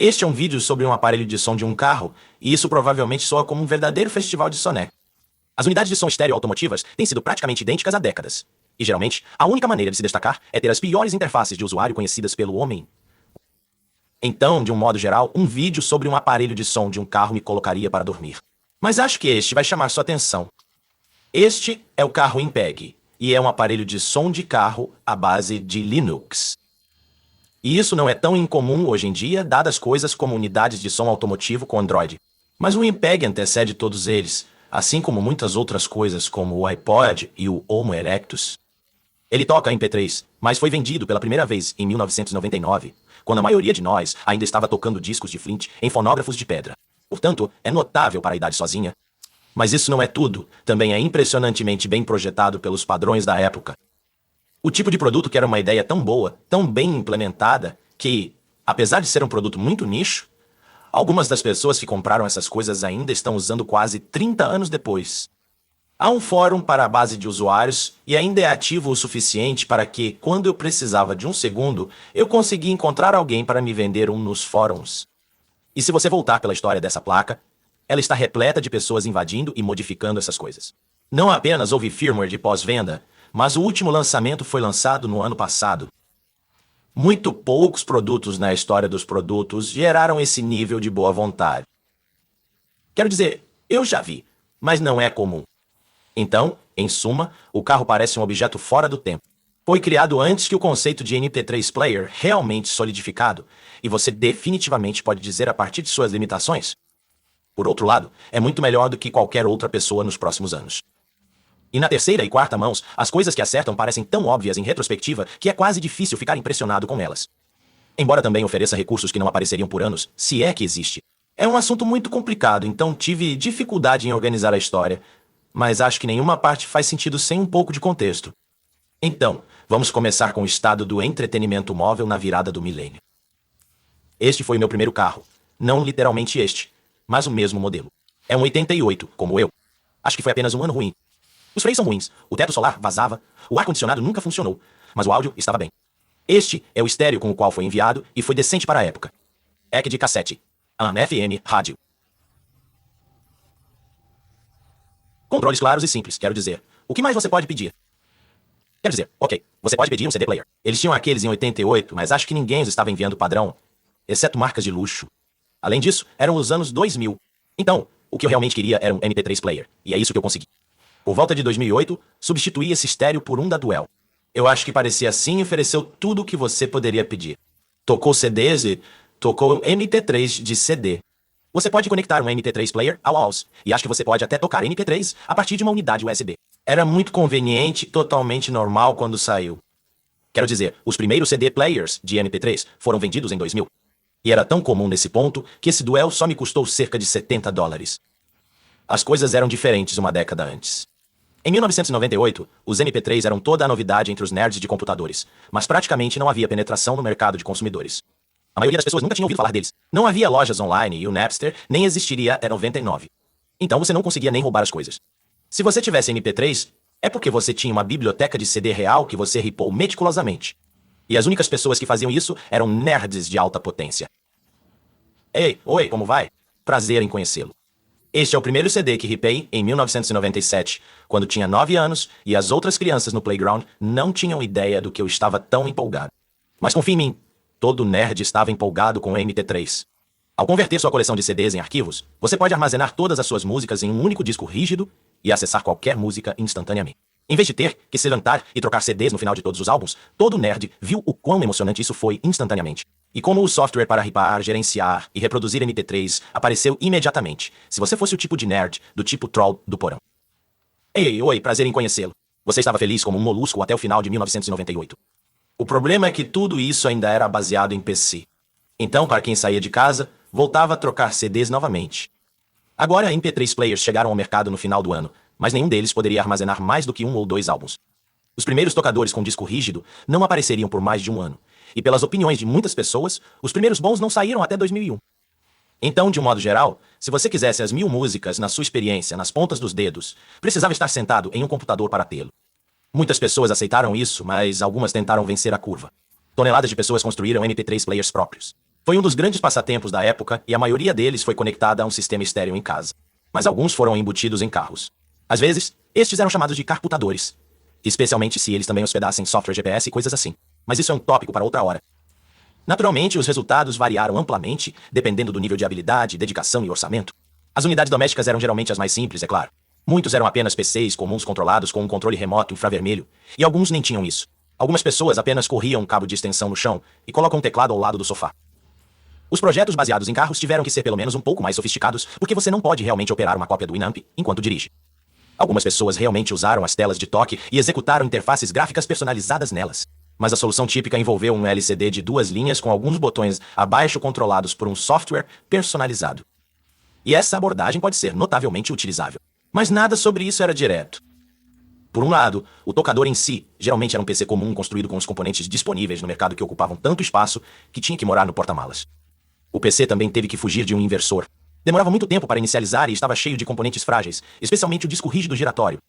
Este é um vídeo sobre um aparelho de som de um carro, e isso provavelmente soa como um verdadeiro festival de soné. As unidades de som estéreo automotivas têm sido praticamente idênticas há décadas. E geralmente, a única maneira de se destacar é ter as piores interfaces de usuário conhecidas pelo homem. Então, de um modo geral, um vídeo sobre um aparelho de som de um carro me colocaria para dormir. Mas acho que este vai chamar sua atenção. Este é o carro MPEG, e é um aparelho de som de carro à base de Linux. E isso não é tão incomum hoje em dia, dadas coisas como unidades de som automotivo com Android. Mas o MPEG antecede todos eles, assim como muitas outras coisas como o iPod e o Homo erectus. Ele toca MP3, mas foi vendido pela primeira vez em 1999, quando a maioria de nós ainda estava tocando discos de Flint em fonógrafos de pedra. Portanto, é notável para a idade sozinha. Mas isso não é tudo, também é impressionantemente bem projetado pelos padrões da época. O tipo de produto que era uma ideia tão boa, tão bem implementada, que, apesar de ser um produto muito nicho, algumas das pessoas que compraram essas coisas ainda estão usando quase 30 anos depois. Há um fórum para a base de usuários e ainda é ativo o suficiente para que, quando eu precisava de um segundo, eu consegui encontrar alguém para me vender um nos fóruns. E se você voltar pela história dessa placa, ela está repleta de pessoas invadindo e modificando essas coisas. Não apenas houve firmware de pós-venda, mas o último lançamento foi lançado no ano passado. Muito poucos produtos na história dos produtos geraram esse nível de boa vontade. Quero dizer, eu já vi, mas não é comum. Então, em suma, o carro parece um objeto fora do tempo. Foi criado antes que o conceito de MP3 player realmente solidificado, e você definitivamente pode dizer a partir de suas limitações. Por outro lado, é muito melhor do que qualquer outra pessoa nos próximos anos. E na terceira e quarta mãos, as coisas que acertam parecem tão óbvias em retrospectiva que é quase difícil ficar impressionado com elas. Embora também ofereça recursos que não apareceriam por anos, se é que existe. É um assunto muito complicado, então tive dificuldade em organizar a história, mas acho que nenhuma parte faz sentido sem um pouco de contexto. Então, vamos começar com o estado do entretenimento móvel na virada do milênio. Este foi o meu primeiro carro. Não literalmente este, mas o mesmo modelo. É um 88, como eu. Acho que foi apenas um ano ruim. Os freios são ruins, o teto solar vazava, o ar-condicionado nunca funcionou, mas o áudio estava bem. Este é o estéreo com o qual foi enviado e foi decente para a época. EC de cassete. AM/FM, rádio. Controles claros e simples, quero dizer. O que mais você pode pedir? Quero dizer, ok, você pode pedir um CD player. Eles tinham aqueles em 88, mas acho que ninguém os estava enviando padrão, exceto marcas de luxo. Além disso, eram os anos 2000. Então, o que eu realmente queria era um MP3 player, e é isso que eu consegui. Por volta de 2008, substituí esse estéreo por um da Duell. Eu acho que parecia assim e ofereceu tudo o que você poderia pedir. Tocou CDs e tocou MP3 de CD. Você pode conectar um MP3 player ao AUX, e acho que você pode até tocar MP3 a partir de uma unidade USB. Era muito conveniente e totalmente normal quando saiu. Quero dizer, os primeiros CD players de MP3 foram vendidos em 2000. E era tão comum nesse ponto que esse Duell só me custou cerca de $70. As coisas eram diferentes uma década antes. Em 1998, os MP3 eram toda a novidade entre os nerds de computadores, mas praticamente não havia penetração no mercado de consumidores. A maioria das pessoas nunca tinha ouvido falar deles. Não havia lojas online e o Napster nem existiria até 99. Então você não conseguia nem roubar as coisas. Se você tivesse MP3, é porque você tinha uma biblioteca de CD real que você ripou meticulosamente. E as únicas pessoas que faziam isso eram nerds de alta potência. Ei, oi, como vai? Prazer em conhecê-lo. Este é o primeiro CD que ripei em 1997, quando tinha 9 anos e as outras crianças no playground não tinham ideia do que eu estava tão empolgado. Mas confie em mim, todo nerd estava empolgado com o MP3. Ao converter sua coleção de CDs em arquivos, você pode armazenar todas as suas músicas em um único disco rígido e acessar qualquer música instantaneamente. Em vez de ter que se levantar e trocar CDs no final de todos os álbuns, todo nerd viu o quão emocionante isso foi instantaneamente. E como o software para ripar, gerenciar e reproduzir MP3 apareceu imediatamente, se você fosse o tipo de nerd do tipo troll do porão. Ei, oi, prazer em conhecê-lo. Você estava feliz como um molusco até o final de 1998. O problema é que tudo isso ainda era baseado em PC. Então, para quem saía de casa, voltava a trocar CDs novamente. Agora, MP3 players chegaram ao mercado no final do ano, mas nenhum deles poderia armazenar mais do que 1 ou 2 álbuns. Os primeiros tocadores com disco rígido não apareceriam por mais de um ano. E pelas opiniões de muitas pessoas, os primeiros bons não saíram até 2001. Então, de um modo geral, se você quisesse as 1000 músicas na sua experiência nas pontas dos dedos, precisava estar sentado em um computador para tê-lo. Muitas pessoas aceitaram isso, mas algumas tentaram vencer a curva. Toneladas de pessoas construíram MP3 players próprios. Foi um dos grandes passatempos da época e a maioria deles foi conectada a um sistema estéreo em casa. Mas alguns foram embutidos em carros. Às vezes, estes eram chamados de carputadores, especialmente se eles também hospedassem software GPS e coisas assim. Mas isso é um tópico para outra hora. Naturalmente, os resultados variaram amplamente, dependendo do nível de habilidade, dedicação e orçamento. As unidades domésticas eram geralmente as mais simples, é claro. Muitos eram apenas PCs comuns controlados com um controle remoto infravermelho, e alguns nem tinham isso. Algumas pessoas apenas corriam um cabo de extensão no chão e colocam um teclado ao lado do sofá. Os projetos baseados em carros tiveram que ser pelo menos um pouco mais sofisticados, porque você não pode realmente operar uma cópia do Winamp enquanto dirige. Algumas pessoas realmente usaram as telas de toque e executaram interfaces gráficas personalizadas nelas. Mas a solução típica envolveu um LCD de 2 linhas com alguns botões abaixo controlados por um software personalizado. E essa abordagem pode ser notavelmente utilizável. Mas nada sobre isso era direto. Por um lado, o tocador em si geralmente era um PC comum construído com os componentes disponíveis no mercado que ocupavam tanto espaço que tinha que morar no porta-malas. O PC também teve que fugir de um inversor. Demorava muito tempo para inicializar e estava cheio de componentes frágeis, especialmente o disco rígido giratório.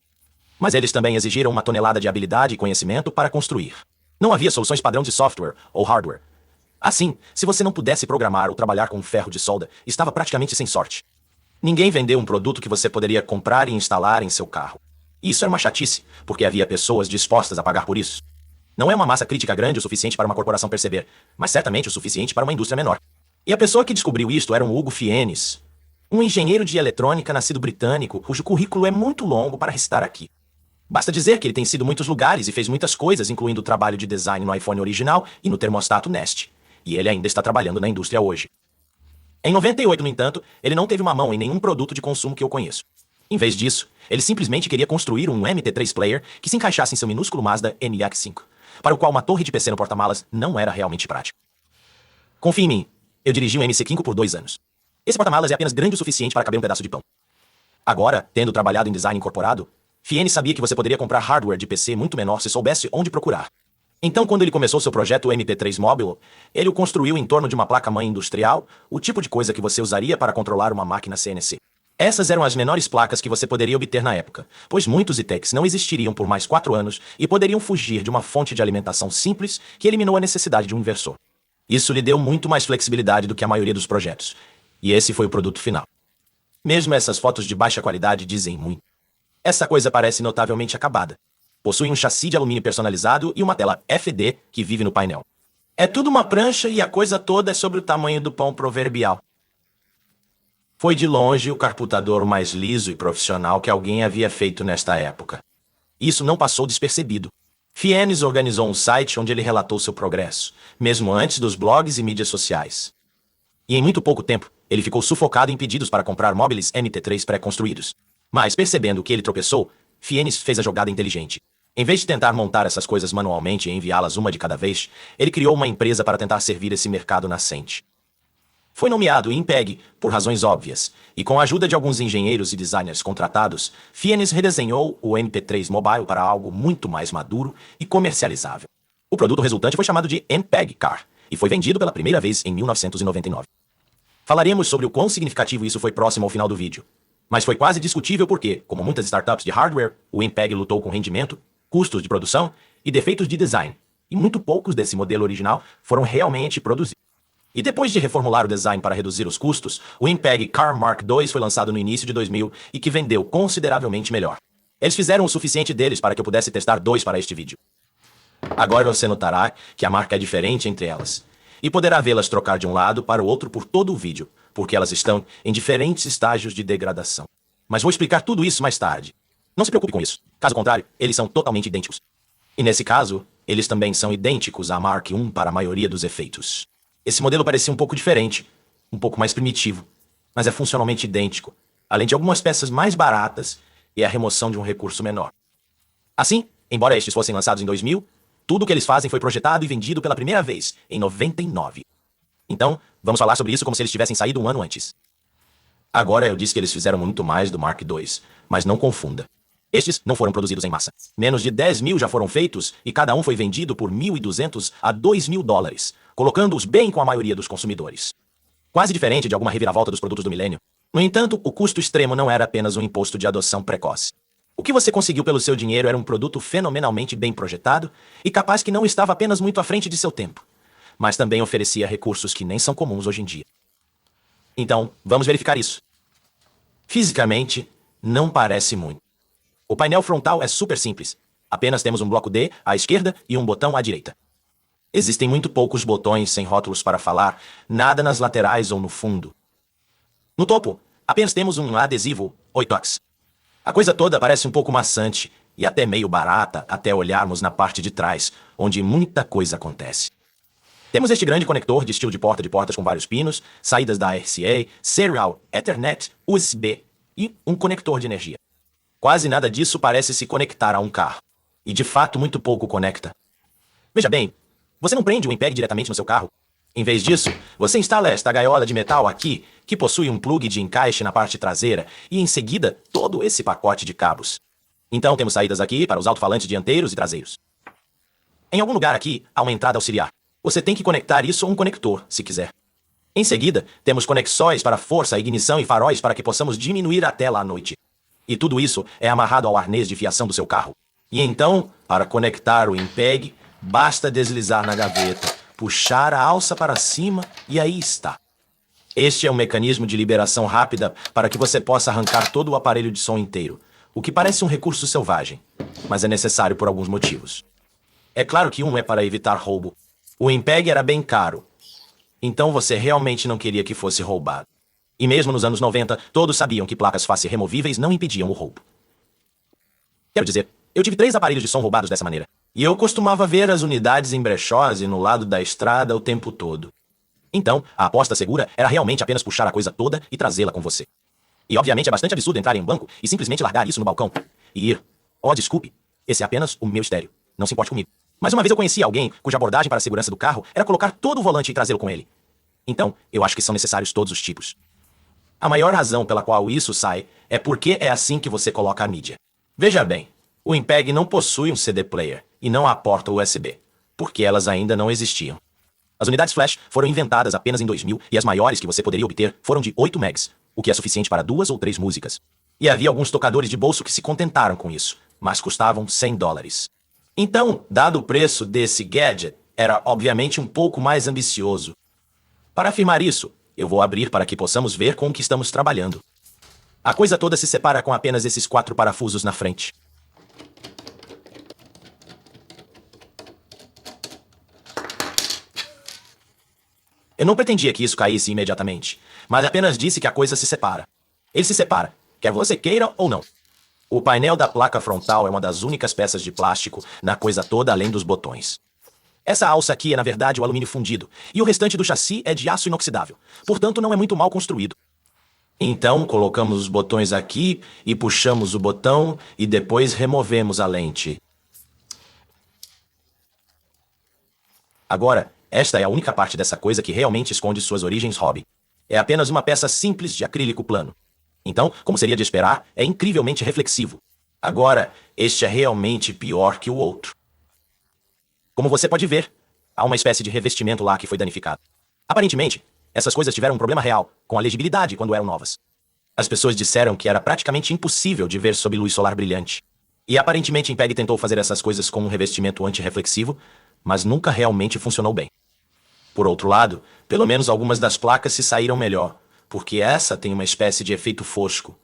Mas eles também exigiram uma tonelada de habilidade e conhecimento para construir. Não havia soluções padrão de software ou hardware. Assim, se você não pudesse programar ou trabalhar com ferro de solda, estava praticamente sem sorte. Ninguém vendeu um produto que você poderia comprar e instalar em seu carro. E isso era uma chatice, porque havia pessoas dispostas a pagar por isso. Não é uma massa crítica grande o suficiente para uma corporação perceber, mas certamente o suficiente para uma indústria menor. E a pessoa que descobriu isto era um Hugo Fienes, um engenheiro de eletrônica nascido britânico, cujo currículo é muito longo para recitar aqui. Basta dizer que ele tem sido em muitos lugares e fez muitas coisas, incluindo o trabalho de design no iPhone original e no termostato Nest. E ele ainda está trabalhando na indústria hoje. Em 98, no entanto, ele não teve uma mão em nenhum produto de consumo que eu conheço. Em vez disso, ele simplesmente queria construir um MT3 player que se encaixasse em seu minúsculo Mazda MX-5, para o qual uma torre de PC no porta-malas não era realmente prático. Confie em mim, eu dirigi um MC5 por 2 anos. Esse porta-malas é apenas grande o suficiente para caber um pedaço de pão. Agora, tendo trabalhado em design incorporado, Fienes sabia que você poderia comprar hardware de PC muito menor se soubesse onde procurar. Então, quando ele começou seu projeto MP3 Mobile, ele o construiu em torno de uma placa-mãe industrial, o tipo de coisa que você usaria para controlar uma máquina CNC. Essas eram as menores placas que você poderia obter na época, pois muitos ITECs não existiriam por mais 4 anos e poderiam fugir de uma fonte de alimentação simples que eliminou a necessidade de um inversor. Isso lhe deu muito mais flexibilidade do que a maioria dos projetos. E esse foi o produto final. Mesmo essas fotos de baixa qualidade dizem muito. Essa coisa parece notavelmente acabada. Possui um chassi de alumínio personalizado e uma tela FD que vive no painel. É tudo uma prancha e a coisa toda é sobre o tamanho do pão proverbial. Foi de longe o carputador mais liso e profissional que alguém havia feito nesta época. Isso não passou despercebido. Fienes organizou um site onde ele relatou seu progresso, mesmo antes dos blogs e mídias sociais. E em muito pouco tempo, ele ficou sufocado em pedidos para comprar móveis MT3 pré-construídos. Mas percebendo que ele tropeçou, Fienes fez a jogada inteligente. Em vez de tentar montar essas coisas manualmente e enviá-las uma de cada vez, ele criou uma empresa para tentar servir esse mercado nascente. Foi nomeado IMPEG por razões óbvias, e com a ajuda de alguns engenheiros e designers contratados, Fienes redesenhou o MP3 Mobile para algo muito mais maduro e comercializável. O produto resultante foi chamado de MPEG Car, e foi vendido pela primeira vez em 1999. Falaremos sobre o quão significativo isso foi próximo ao final do vídeo. Mas foi quase discutível porque, como muitas startups de hardware, o MPEG lutou com rendimento, custos de produção e defeitos de design, e muito poucos desse modelo original foram realmente produzidos. E depois de reformular o design para reduzir os custos, o MPEG Car Mark II foi lançado no início de 2000 e que vendeu consideravelmente melhor. Eles fizeram o suficiente deles para que eu pudesse testar 2 para este vídeo. Agora você notará que a marca é diferente entre elas, e poderá vê-las trocar de um lado para o outro por todo o vídeo, porque elas estão em diferentes estágios de degradação. Mas vou explicar tudo isso mais tarde. Não se preocupe com isso. Caso contrário, eles são totalmente idênticos. E nesse caso, eles também são idênticos à Mark I para a maioria dos efeitos. Esse modelo parecia um pouco diferente, um pouco mais primitivo, mas é funcionalmente idêntico, além de algumas peças mais baratas e a remoção de um recurso menor. Assim, embora estes fossem lançados em 2000, tudo o que eles fazem foi projetado e vendido pela primeira vez, em 99. Então, vamos falar sobre isso como se eles tivessem saído um ano antes. Agora eu disse que eles fizeram muito mais do Mark II, mas não confunda. Estes não foram produzidos em massa. Menos de 10 mil já foram feitos e cada um foi vendido por $1.200 a $2.000, colocando-os bem com a maioria dos consumidores. Quase diferente de alguma reviravolta dos produtos do milênio. No entanto, o custo extremo não era apenas um imposto de adoção precoce. O que você conseguiu pelo seu dinheiro era um produto fenomenalmente bem projetado e capaz que não estava apenas muito à frente de seu tempo, mas também oferecia recursos que nem são comuns hoje em dia. Então, vamos verificar isso. Fisicamente, não parece muito. O painel frontal é super simples. Apenas temos um bloco D à esquerda e um botão à direita. Existem muito poucos botões sem rótulos para falar, nada nas laterais ou no fundo. No topo, apenas temos um adesivo 8x. A coisa toda parece um pouco maçante e até meio barata até olharmos na parte de trás, onde muita coisa acontece. Temos este grande conector de estilo de porta de portas com vários pinos, saídas da RCA, Serial, Ethernet, USB e um conector de energia. Quase nada disso parece se conectar a um carro. E de fato muito pouco conecta. Veja bem, você não prende o MPEG diretamente no seu carro. Em vez disso, você instala esta gaiola de metal aqui, que possui um plug de encaixe na parte traseira, e em seguida todo esse pacote de cabos. Então temos saídas aqui para os alto-falantes dianteiros e traseiros. Em algum lugar aqui há uma entrada auxiliar. Você tem que conectar isso a um conector, se quiser. Em seguida, temos conexões para força, ignição e faróis para que possamos diminuir a tela à noite. E tudo isso é amarrado ao arnês de fiação do seu carro. E então, para conectar o MPEG, basta deslizar na gaveta, puxar a alça para cima e aí está. Este é um mecanismo de liberação rápida para que você possa arrancar todo o aparelho de som inteiro, o que parece um recurso selvagem, mas é necessário por alguns motivos. É claro que um é para evitar roubo. O MPEG era bem caro, então você realmente não queria que fosse roubado. E mesmo nos anos 90, todos sabiam que placas face removíveis não impediam o roubo. Quero dizer, eu tive 3 aparelhos de som roubados dessa maneira. E eu costumava ver as unidades em brechós e no lado da estrada o tempo todo. Então, a aposta segura era realmente apenas puxar a coisa toda e trazê-la com você. E obviamente é bastante absurdo entrar em um banco e simplesmente largar isso no balcão. E ir. Oh, desculpe, esse é apenas o meu estéreo. Não se importe comigo. Mas uma vez eu conheci alguém cuja abordagem para a segurança do carro era colocar todo o volante e trazê-lo com ele. Então, eu acho que são necessários todos os tipos. A maior razão pela qual isso sai é porque é assim que você coloca a mídia. Veja bem, o MPEG não possui um CD player e não há porta USB, porque elas ainda não existiam. As unidades flash foram inventadas apenas em 2000 e as maiores que você poderia obter foram de 8 megs, o que é suficiente para 2 ou 3 músicas. E havia alguns tocadores de bolso que se contentaram com isso, mas custavam $100. Então, dado o preço desse gadget, era obviamente um pouco mais ambicioso. Para afirmar isso, eu vou abrir para que possamos ver com o que estamos trabalhando. A coisa toda se separa com apenas esses 4 parafusos na frente. Eu não pretendia que isso caísse imediatamente, mas apenas disse que a coisa se separa. Ele se separa, quer você queira ou não. O painel da placa frontal é uma das únicas peças de plástico na coisa toda além dos botões. Essa alça aqui é na verdade o alumínio fundido, e o restante do chassi é de aço inoxidável, portanto não é muito mal construído. Então colocamos os botões aqui e puxamos o botão e depois removemos a lente. Agora, esta é a única parte dessa coisa que realmente esconde suas origens hobby. É apenas uma peça simples de acrílico plano. Então, como seria de esperar, é incrivelmente reflexivo. Agora, este é realmente pior que o outro. Como você pode ver, há uma espécie de revestimento lá que foi danificado. Aparentemente, essas coisas tiveram um problema real com a legibilidade quando eram novas. As pessoas disseram que era praticamente impossível de ver sob luz solar brilhante. E aparentemente MPEG tentou fazer essas coisas com um revestimento antirreflexivo, mas nunca realmente funcionou bem. Por outro lado, pelo menos algumas das placas se saíram melhor, porque essa tem uma espécie de efeito fosco.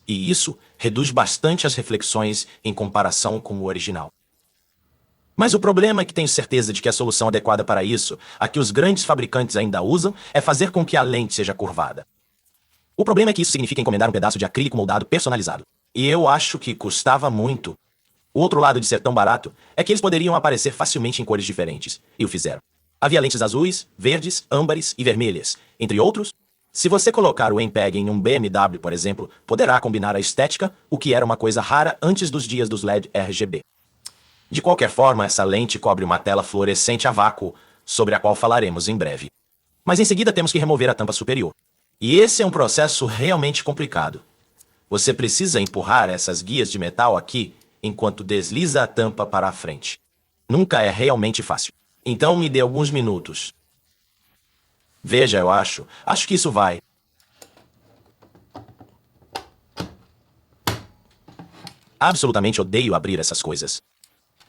E isso reduz bastante as reflexões em comparação com o original. Mas o problema é que tenho certeza de que a solução adequada para isso, a que os grandes fabricantes ainda usam, é fazer com que a lente seja curvada. O problema é que isso significa encomendar um pedaço de acrílico moldado personalizado. E eu acho que custava muito. O outro lado de ser tão barato é que eles poderiam aparecer facilmente em cores diferentes, e o fizeram. Havia lentes azuis, verdes, âmbares e vermelhas, entre outros. Se você colocar o MPEG em um BMW, por exemplo, poderá combinar a estética, o que era uma coisa rara antes dos dias dos LED RGB. De qualquer forma, essa lente cobre uma tela fluorescente a vácuo, sobre a qual falaremos em breve. Mas em seguida temos que remover a tampa superior. E esse é um processo realmente complicado. Você precisa empurrar essas guias de metal aqui, enquanto desliza a tampa para a frente. Nunca é realmente fácil. Então me dê alguns minutos. Veja, eu acho que isso vai. Absolutamente odeio abrir essas coisas.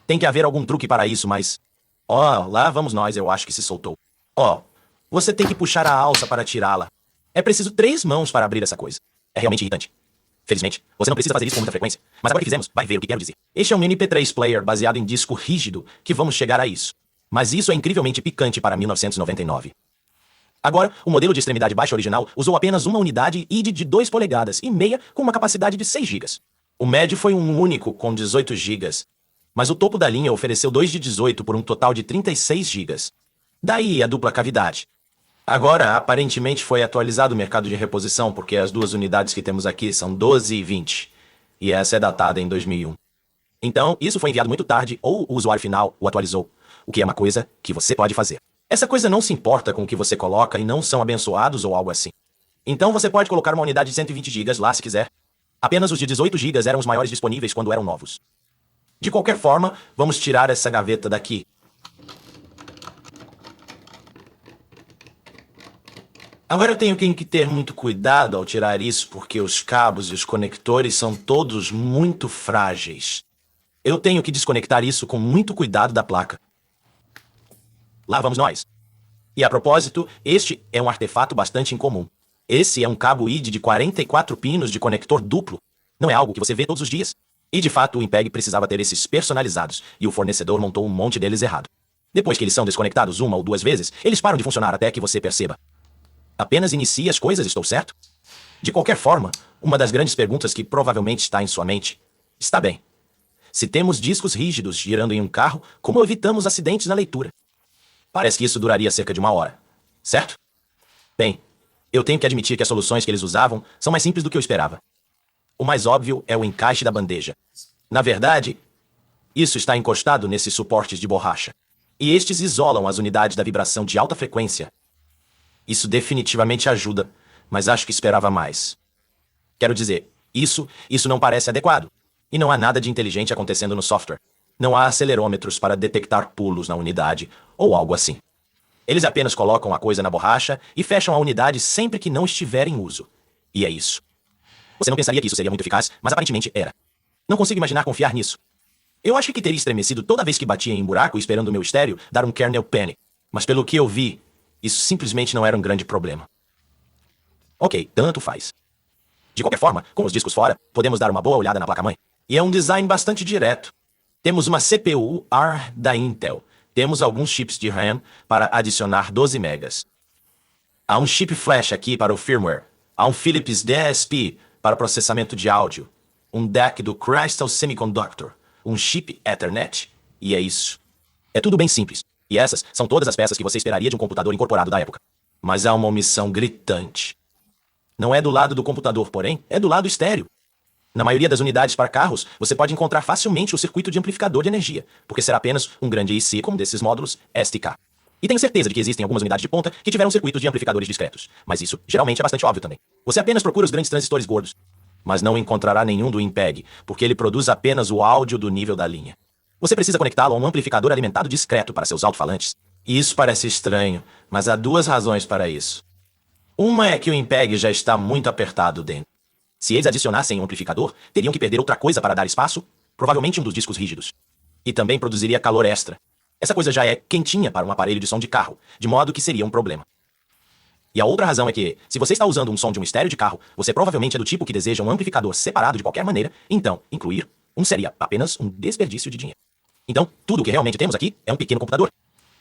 Tem que haver algum truque para isso, mas... Oh, lá vamos nós, eu acho que se soltou. Ó, você tem que puxar a alça para tirá-la. É preciso 3 mãos para abrir essa coisa. É realmente irritante. Felizmente, você não precisa fazer isso com muita frequência. Mas agora que fizemos, vai ver o que quero dizer. Este é um mini P3 player baseado em disco rígido, que vamos chegar a isso. Mas isso é incrivelmente picante para 1999. Agora, o modelo de extremidade baixa original usou apenas uma unidade ID de 2 polegadas e meia com uma capacidade de 6 GB. O médio foi um único com 18 GB. Mas o topo da linha ofereceu 2 de 18 por um total de 36 GB. Daí a dupla cavidade. Agora, aparentemente foi atualizado o mercado de reposição, porque as duas unidades que temos aqui são 12 e 20. E essa é datada em 2001. Então, isso foi enviado muito tarde, ou o usuário final o atualizou, o que é uma coisa que você pode fazer. Essa coisa não se importa com o que você coloca e não são abençoados ou algo assim. Então você pode colocar uma unidade de 120 GB lá se quiser. Apenas os de 18 GB eram os maiores disponíveis quando eram novos. De qualquer forma, vamos tirar essa gaveta daqui. Agora eu tenho que ter muito cuidado ao tirar isso, porque os cabos e os conectores são todos muito frágeis. Eu tenho que desconectar isso com muito cuidado da placa. Lá vamos nós. E a propósito, este é um artefato bastante incomum. Esse é um cabo ID de 44 pinos de conector duplo. Não é algo que você vê todos os dias. E de fato o Impeg precisava ter esses personalizados, e o fornecedor montou um monte deles errado. Depois que eles são desconectados uma ou duas vezes, eles param de funcionar até que você perceba. Apenas inicie as coisas, estou certo? De qualquer forma, uma das grandes perguntas que provavelmente está em sua mente está bem. Se temos discos rígidos girando em um carro, como evitamos acidentes na leitura? Parece que isso duraria cerca de 1 hora, certo? Bem, eu tenho que admitir que as soluções que eles usavam são mais simples do que eu esperava. O mais óbvio é o encaixe da bandeja. Na verdade, isso está encostado nesses suportes de borracha. E estes isolam as unidades da vibração de alta frequência. Isso definitivamente ajuda, mas acho que esperava mais. Quero dizer, isso não parece adequado. E não há nada de inteligente acontecendo no software. Não há acelerômetros para detectar pulos na unidade, ou algo assim. Eles apenas colocam a coisa na borracha e fecham a unidade sempre que não estiver em uso. E é isso. Você não pensaria que isso seria muito eficaz, mas aparentemente era. Não consigo imaginar confiar nisso. Eu acho que teria estremecido toda vez que batia em um buraco esperando o meu estéreo dar um kernel panic. Mas pelo que eu vi, isso simplesmente não era um grande problema. Ok, tanto faz. De qualquer forma, com os discos fora, podemos dar uma boa olhada na placa-mãe. E é um design bastante direto. Temos uma CPU ARM da Intel. Temos alguns chips de RAM para adicionar 12 megas. Há um chip flash aqui para o firmware. Há um Philips DSP para processamento de áudio. Um DAC do Crystal Semiconductor. Um chip Ethernet. E é isso. É tudo bem simples. E essas são todas as peças que você esperaria de um computador incorporado da época. Mas há uma omissão gritante. Não é do lado do computador, porém, é do lado estéreo. Na maioria das unidades para carros, você pode encontrar facilmente o circuito de amplificador de energia, porque será apenas um grande IC como desses módulos STK. E tenho certeza de que existem algumas unidades de ponta que tiveram circuitos de amplificadores discretos, mas isso geralmente é bastante óbvio também. Você apenas procura os grandes transistores gordos, mas não encontrará nenhum do Impeg, porque ele produz apenas o áudio do nível da linha. Você precisa conectá-lo a um amplificador alimentado discreto para seus alto-falantes. E isso parece estranho, mas há duas razões para isso. Uma é que o Impeg já está muito apertado dentro. Se eles adicionassem um amplificador, teriam que perder outra coisa para dar espaço, provavelmente um dos discos rígidos. E também produziria calor extra. Essa coisa já é quentinha para um aparelho de som de carro, de modo que seria um problema. E a outra razão é que, se você está usando um som de um estéreo de carro, você provavelmente é do tipo que deseja um amplificador separado de qualquer maneira, então, incluir um seria apenas um desperdício de dinheiro. Então, tudo o que realmente temos aqui é um pequeno computador.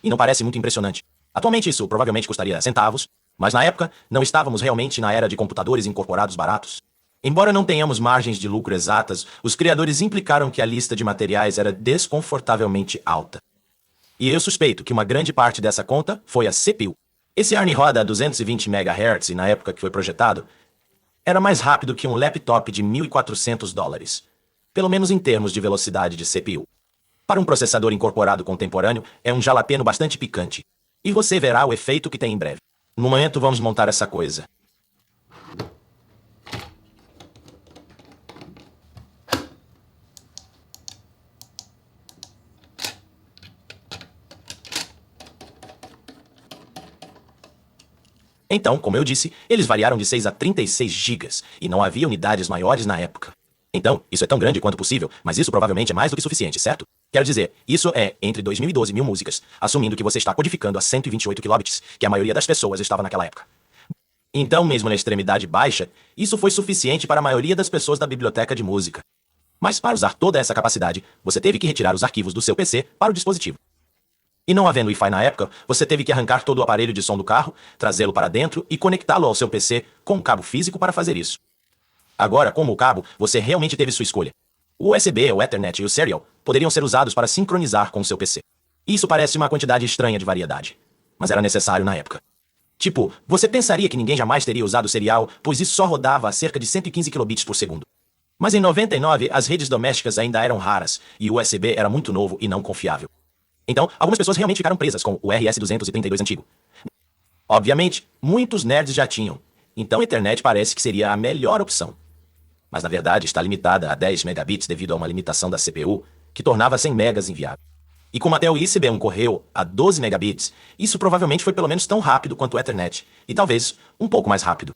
E não parece muito impressionante. Atualmente isso provavelmente custaria centavos, mas na época não estávamos realmente na era de computadores incorporados baratos. Embora não tenhamos margens de lucro exatas, os criadores implicaram que a lista de materiais era desconfortavelmente alta. E eu suspeito que uma grande parte dessa conta foi a CPU. Esse ARM roda a 220 MHz e na época que foi projetado, era mais rápido que um laptop de $1.400, pelo menos em termos de velocidade de CPU. Para um processador incorporado contemporâneo, é um jalapeno bastante picante. E você verá o efeito que tem em breve. No momento, vamos montar essa coisa. Então, como eu disse, eles variaram de 6 a 36 gigas, e não havia unidades maiores na época. Então, isso é tão grande quanto possível, mas isso provavelmente é mais do que suficiente, certo? Quero dizer, isso é entre 2012 e 1000 músicas, assumindo que você está codificando a 128 kilobits, que a maioria das pessoas estava naquela época. Então, mesmo na extremidade baixa, isso foi suficiente para a maioria das pessoas da biblioteca de música. Mas para usar toda essa capacidade, você teve que retirar os arquivos do seu PC para o dispositivo. E não havendo Wi-Fi na época, você teve que arrancar todo o aparelho de som do carro, trazê-lo para dentro e conectá-lo ao seu PC com um cabo físico para fazer isso. Agora, como o cabo, você realmente teve sua escolha. O USB, o Ethernet e o Serial poderiam ser usados para sincronizar com o seu PC. Isso parece uma quantidade estranha de variedade, mas era necessário na época. Tipo, você pensaria que ninguém jamais teria usado o serial, pois isso só rodava a cerca de 115 kilobits por segundo. Mas em 99, as redes domésticas ainda eram raras, e o USB era muito novo e não confiável. Então, algumas pessoas realmente ficaram presas com o RS-232 antigo. Obviamente, muitos nerds já tinham, então a internet parece que seria a melhor opção. Mas na verdade está limitada a 10 megabits devido a uma limitação da CPU, que tornava 100 megas inviável. E como até o ICB1 correu a 12 megabits, isso provavelmente foi pelo menos tão rápido quanto o Ethernet, e talvez um pouco mais rápido.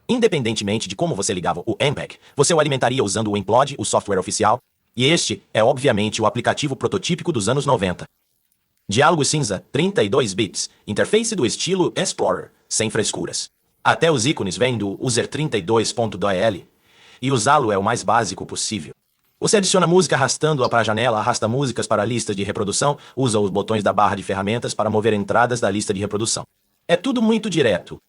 Independentemente de como você ligava o MPEG, você o alimentaria usando o Implode, o software oficial, e este é obviamente o aplicativo prototípico dos anos 90. Diálogo cinza, 32 bits, interface do estilo Explorer, sem frescuras. Até os ícones vêm do user32.dll, e usá-lo é o mais básico possível. Você adiciona música arrastando-a para a janela, arrasta músicas para a lista de reprodução, usa os botões da barra de ferramentas para mover entradas da lista de reprodução. É tudo muito direto.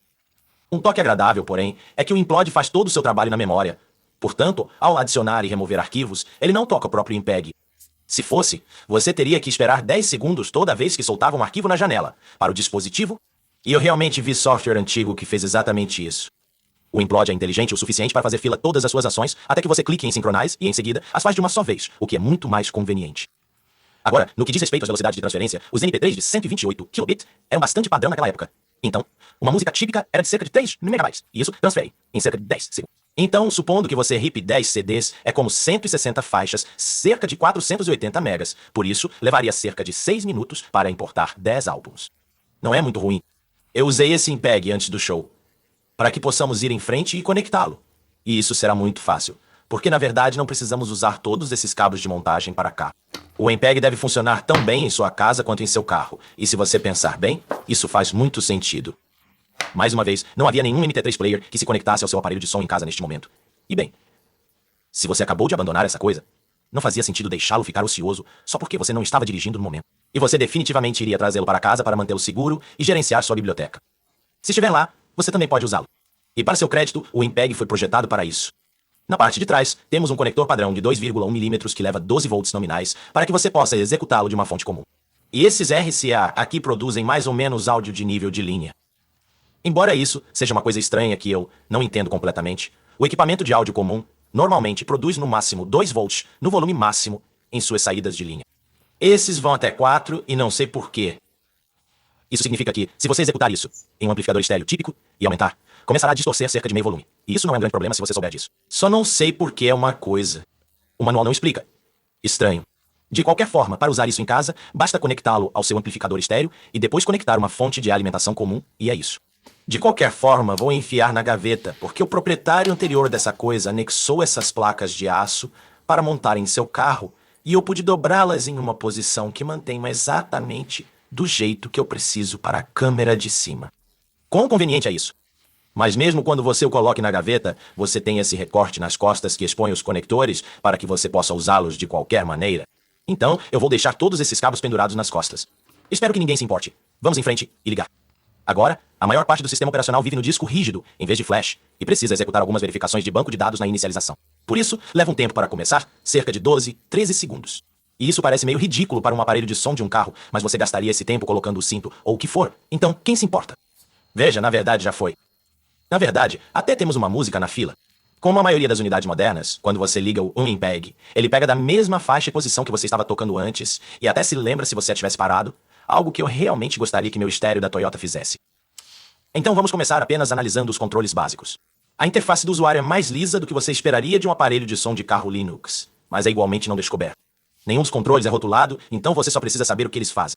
Um toque agradável, porém, é que o Implode faz todo o seu trabalho na memória. Portanto, ao adicionar e remover arquivos, ele não toca o próprio MPEG. Se fosse, você teria que esperar 10 segundos toda vez que soltava um arquivo na janela, para o dispositivo, e eu realmente vi software antigo que fez exatamente isso. O Implode é inteligente o suficiente para fazer fila todas as suas ações até que você clique em Synchronize e, em seguida, as faz de uma só vez, o que é muito mais conveniente. Agora, no que diz respeito às velocidades de transferência, os MP3 de 128 kilobit eram bastante padrão naquela época. Então, uma música típica era de cerca de 3 megabytes, e isso transfere em cerca de 10 segundos. Então, supondo que você ripe 10 CDs, é como 160 faixas, cerca de 480 megas. Por isso, levaria cerca de 6 minutos para importar 10 álbuns. Não é muito ruim. Eu usei esse MPEG antes do show, para que possamos ir em frente e conectá-lo. E isso será muito fácil, porque na verdade não precisamos usar todos esses cabos de montagem para cá. O MPEG deve funcionar tão bem em sua casa quanto em seu carro, e se você pensar bem, isso faz muito sentido. Mais uma vez, não havia nenhum MP3 player que se conectasse ao seu aparelho de som em casa neste momento. E bem, se você acabou de abandonar essa coisa, não fazia sentido deixá-lo ficar ocioso só porque você não estava dirigindo no momento. E você definitivamente iria trazê-lo para casa para mantê-lo seguro e gerenciar sua biblioteca. Se estiver lá, você também pode usá-lo. E para seu crédito, o MPEG foi projetado para isso. Na parte de trás, temos um conector padrão de 2,1 mm que leva 12 volts nominais para que você possa executá-lo de uma fonte comum. E esses RCA aqui produzem mais ou menos áudio de nível de linha. Embora isso seja uma coisa estranha que eu não entendo completamente, o equipamento de áudio comum normalmente produz no máximo 2 volts no volume máximo em suas saídas de linha. Esses vão até 4 e não sei porquê. Isso significa que, se você executar isso em um amplificador estéreo típico e aumentar, começará a distorcer cerca de meio volume. E isso não é um grande problema se você souber disso. Só não sei por que é uma coisa. O manual não explica. Estranho. De qualquer forma, para usar isso em casa, basta conectá-lo ao seu amplificador estéreo e depois conectar uma fonte de alimentação comum, e é isso. De qualquer forma, vou enfiar na gaveta, porque o proprietário anterior dessa coisa anexou essas placas de aço para montar em seu carro, e eu pude dobrá-las em uma posição que mantém exatamente do jeito que eu preciso para a câmera de cima. Quão conveniente é isso? Mas mesmo quando você o coloque na gaveta, você tem esse recorte nas costas que expõe os conectores para que você possa usá-los de qualquer maneira. Então, eu vou deixar todos esses cabos pendurados nas costas. Espero que ninguém se importe. Vamos em frente e ligar. Agora, a maior parte do sistema operacional vive no disco rígido, em vez de flash, e precisa executar algumas verificações de banco de dados na inicialização. Por isso, leva um tempo para começar, cerca de 12, 13 segundos. E isso parece meio ridículo para um aparelho de som de um carro, mas você gastaria esse tempo colocando o cinto ou o que for. Então, quem se importa? Veja, na verdade já foi. Na verdade, até temos uma música na fila. Como a maioria das unidades modernas, quando você liga o MPEG, ele pega da mesma faixa e posição que você estava tocando antes, e até se lembra se você tivesse parado, algo que eu realmente gostaria que meu estéreo da Toyota fizesse. Então vamos começar apenas analisando os controles básicos. A interface do usuário é mais lisa do que você esperaria de um aparelho de som de carro Linux, mas é igualmente não descoberto. Nenhum dos controles é rotulado, então você só precisa saber o que eles fazem.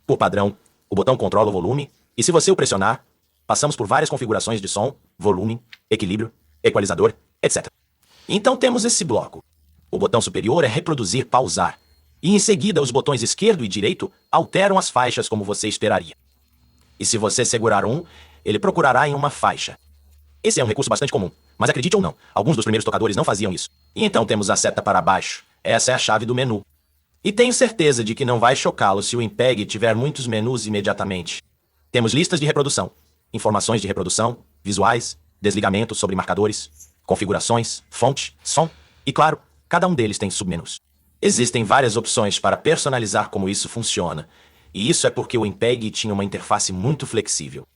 Por padrão, o botão controla o volume, e se você o pressionar, passamos por várias configurações de som, volume, equilíbrio, equalizador, etc. Então temos esse bloco. O botão superior é reproduzir, pausar. E em seguida, os botões esquerdo e direito alteram as faixas como você esperaria. E se você segurar um, ele procurará em uma faixa. Esse é um recurso bastante comum, mas acredite ou não, alguns dos primeiros tocadores não faziam isso. E então temos a seta para baixo. Essa é a chave do menu. E tenho certeza de que não vai chocá-lo se o MPEG tiver muitos menus imediatamente. Temos listas de reprodução, informações de reprodução, visuais, desligamentos sobre marcadores, configurações, fonte, som e, claro, cada um deles tem submenus. Existem várias opções para personalizar como isso funciona, e isso é porque o MPEG tinha uma interface muito flexível.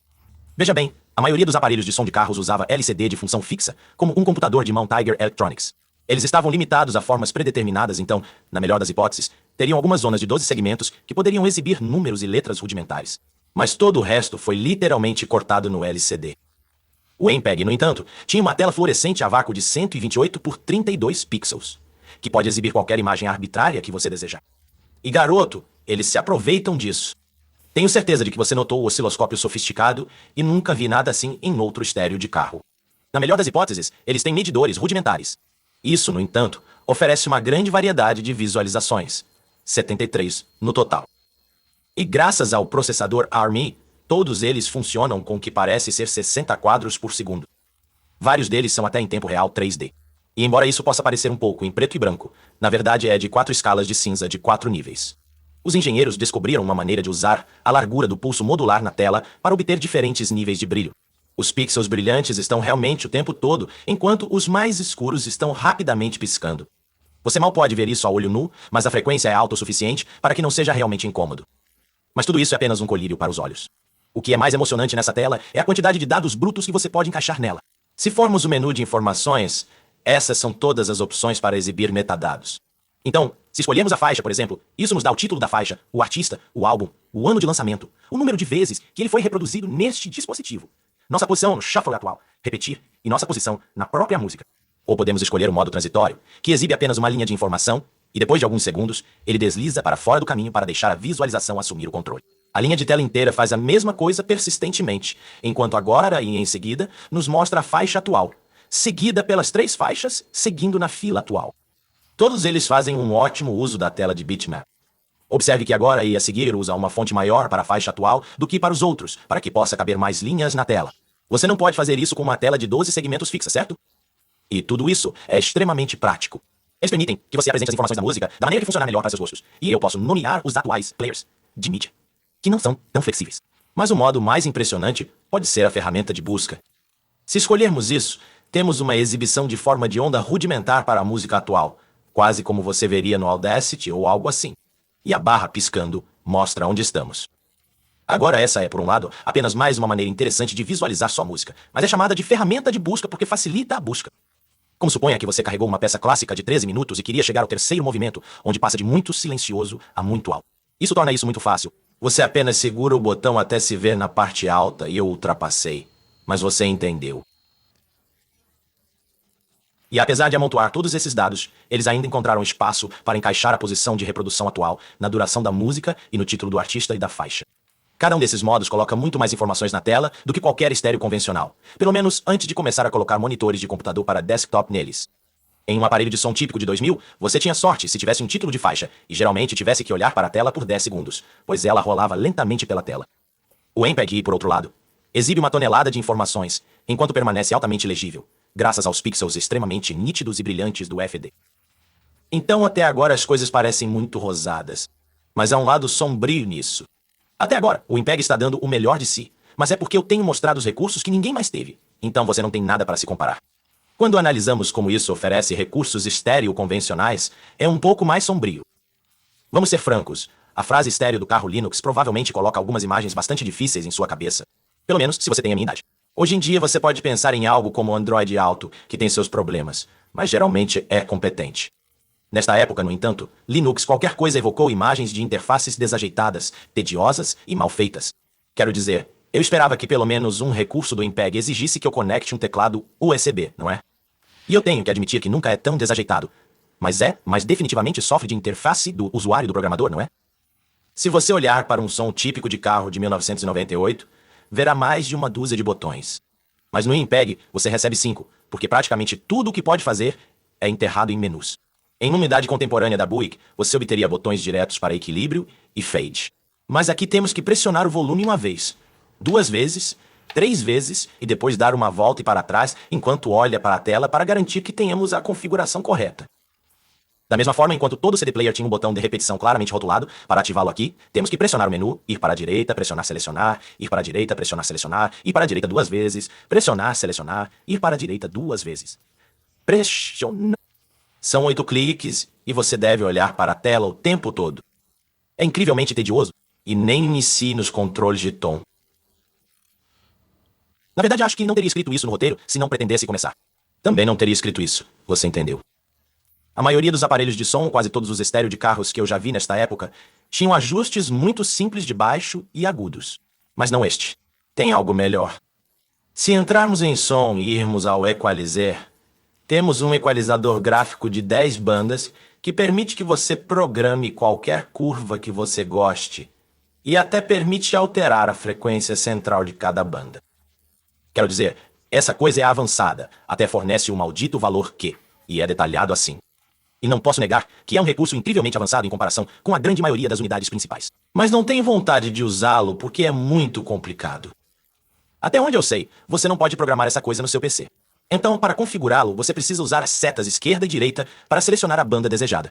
Veja bem, a maioria dos aparelhos de som de carros usava LCD de função fixa, como um computador de mão Tiger Electronics. Eles estavam limitados a formas predeterminadas, então, na melhor das hipóteses, teriam algumas zonas de 12 segmentos que poderiam exibir números e letras rudimentares. Mas todo o resto foi literalmente cortado no LCD. O MPEG, no entanto, tinha uma tela fluorescente a vácuo de 128 por 32 pixels, que pode exibir qualquer imagem arbitrária que você desejar. E garoto, eles se aproveitam disso. Tenho certeza de que você notou o osciloscópio sofisticado e nunca vi nada assim em outro estéreo de carro. Na melhor das hipóteses, eles têm medidores rudimentares. Isso, no entanto, oferece uma grande variedade de visualizações, 73 no total. E graças ao processador ARM, todos eles funcionam com o que parece ser 60 quadros por segundo. Vários deles são até em tempo real 3D. E embora isso possa parecer um pouco em preto e branco, na verdade é de 4 escalas de cinza de 4 níveis. Os engenheiros descobriram uma maneira de usar a largura do pulso modular na tela para obter diferentes níveis de brilho. Os pixels brilhantes estão realmente o tempo todo, enquanto os mais escuros estão rapidamente piscando. Você mal pode ver isso a olho nu, mas a frequência é alta o suficiente para que não seja realmente incômodo. Mas tudo isso é apenas um colírio para os olhos. O que é mais emocionante nessa tela é a quantidade de dados brutos que você pode encaixar nela. Se formos o menu de informações, essas são todas as opções para exibir metadados. Então, se escolhermos a faixa, por exemplo, isso nos dá o título da faixa, o artista, o álbum, o ano de lançamento, o número de vezes que ele foi reproduzido neste dispositivo, nossa posição no shuffle atual, repetir, e nossa posição na própria música. Ou podemos escolher o modo transitório, que exibe apenas uma linha de informação, e depois de alguns segundos, ele desliza para fora do caminho para deixar a visualização assumir o controle. A linha de tela inteira faz a mesma coisa persistentemente, enquanto agora e em seguida nos mostra a faixa atual, seguida pelas 3 faixas, seguindo na fila atual. Todos eles fazem um ótimo uso da tela de bitmap. Observe que agora e a seguir usa uma fonte maior para a faixa atual do que para os outros, para que possa caber mais linhas na tela. Você não pode fazer isso com uma tela de 12 segmentos fixa, certo? E tudo isso é extremamente prático. Eles permitem que você apresente as informações da música da maneira que funcionar melhor para seus gostos. E eu posso nomear os atuais players de mídia, que não são tão flexíveis. Mas o modo mais impressionante pode ser a ferramenta de busca. Se escolhermos isso, temos uma exibição de forma de onda rudimentar para a música atual, quase como você veria no Audacity ou algo assim. E a barra piscando mostra onde estamos. Agora essa é, por um lado, apenas mais uma maneira interessante de visualizar sua música, mas é chamada de ferramenta de busca porque facilita a busca. Como suponha que você carregou uma peça clássica de 13 minutos e queria chegar ao terceiro movimento, onde passa de muito silencioso a muito alto. Isso torna isso muito fácil. Você apenas segura o botão até se ver na parte alta e eu ultrapassei. Mas você entendeu. E apesar de amontoar todos esses dados, eles ainda encontraram espaço para encaixar a posição de reprodução atual na duração da música e no título do artista e da faixa. Cada um desses modos coloca muito mais informações na tela do que qualquer estéreo convencional, pelo menos antes de começar a colocar monitores de computador para desktop neles. Em um aparelho de som típico de 2000, você tinha sorte se tivesse um título de faixa e geralmente tivesse que olhar para a tela por 10 segundos, pois ela rolava lentamente pela tela. O MPEG, por outro lado, exibe uma tonelada de informações, enquanto permanece altamente legível, graças aos pixels extremamente nítidos e brilhantes do FD. Então até agora as coisas parecem muito rosadas, mas há um lado sombrio nisso. Até agora, o MPEG está dando o melhor de si, mas é porque eu tenho mostrado os recursos que ninguém mais teve, então você não tem nada para se comparar. Quando analisamos como isso oferece recursos estéreo convencionais, é um pouco mais sombrio. Vamos ser francos, a frase estéreo do carro Linux provavelmente coloca algumas imagens bastante difíceis em sua cabeça, pelo menos se você tem a minha idade. Hoje em dia você pode pensar em algo como o Android Auto, que tem seus problemas, mas geralmente é competente. Nesta época, no entanto, Linux qualquer coisa evocou imagens de interfaces desajeitadas, tediosas e mal feitas. Quero dizer, eu esperava que pelo menos um recurso do MPEG exigisse que eu conecte um teclado USB, não é? E eu tenho que admitir que nunca é tão desajeitado. Mas definitivamente sofre de interface do usuário do programador, não é? Se você olhar para um som típico de carro de 1998, verá mais de uma dúzia de botões. Mas no MPEG você recebe 5, porque praticamente tudo o que pode fazer é enterrado em menus. Em uma unidade contemporânea da Buick, você obteria botões diretos para equilíbrio e fade. Mas aqui temos que pressionar o volume uma vez, duas vezes, três vezes e depois dar uma volta e para trás enquanto olha para a tela para garantir que tenhamos a configuração correta. Da mesma forma, enquanto todo CD player tinha um botão de repetição claramente rotulado, para ativá-lo aqui, temos que pressionar o menu, ir para a direita, pressionar selecionar, ir para a direita, pressionar selecionar, ir para a direita duas vezes, pressionar selecionar, ir para a direita duas vezes. Pressionar. São 8 cliques e você deve olhar para a tela o tempo todo. É incrivelmente tedioso e nem inicie nos controles de tom. Na verdade, acho que não teria escrito isso no roteiro se não pretendesse começar. Também não teria escrito isso, você entendeu. A maioria dos aparelhos de som, quase todos os estéreo de carros que eu já vi nesta época, tinham ajustes muito simples de baixo e agudos. Mas não este. Tem algo melhor. Se entrarmos em som e irmos ao Equalizer, temos um equalizador gráfico de 10 bandas que permite que você programe qualquer curva que você goste e até permite alterar a frequência central de cada banda. Quero dizer, essa coisa é avançada, até fornece o maldito valor Q, e é detalhado assim. E não posso negar que é um recurso incrivelmente avançado em comparação com a grande maioria das unidades principais. Mas não tenho vontade de usá-lo porque é muito complicado. Até onde eu sei, você não pode programar essa coisa no seu PC. Então, para configurá-lo, você precisa usar as setas esquerda e direita para selecionar a banda desejada.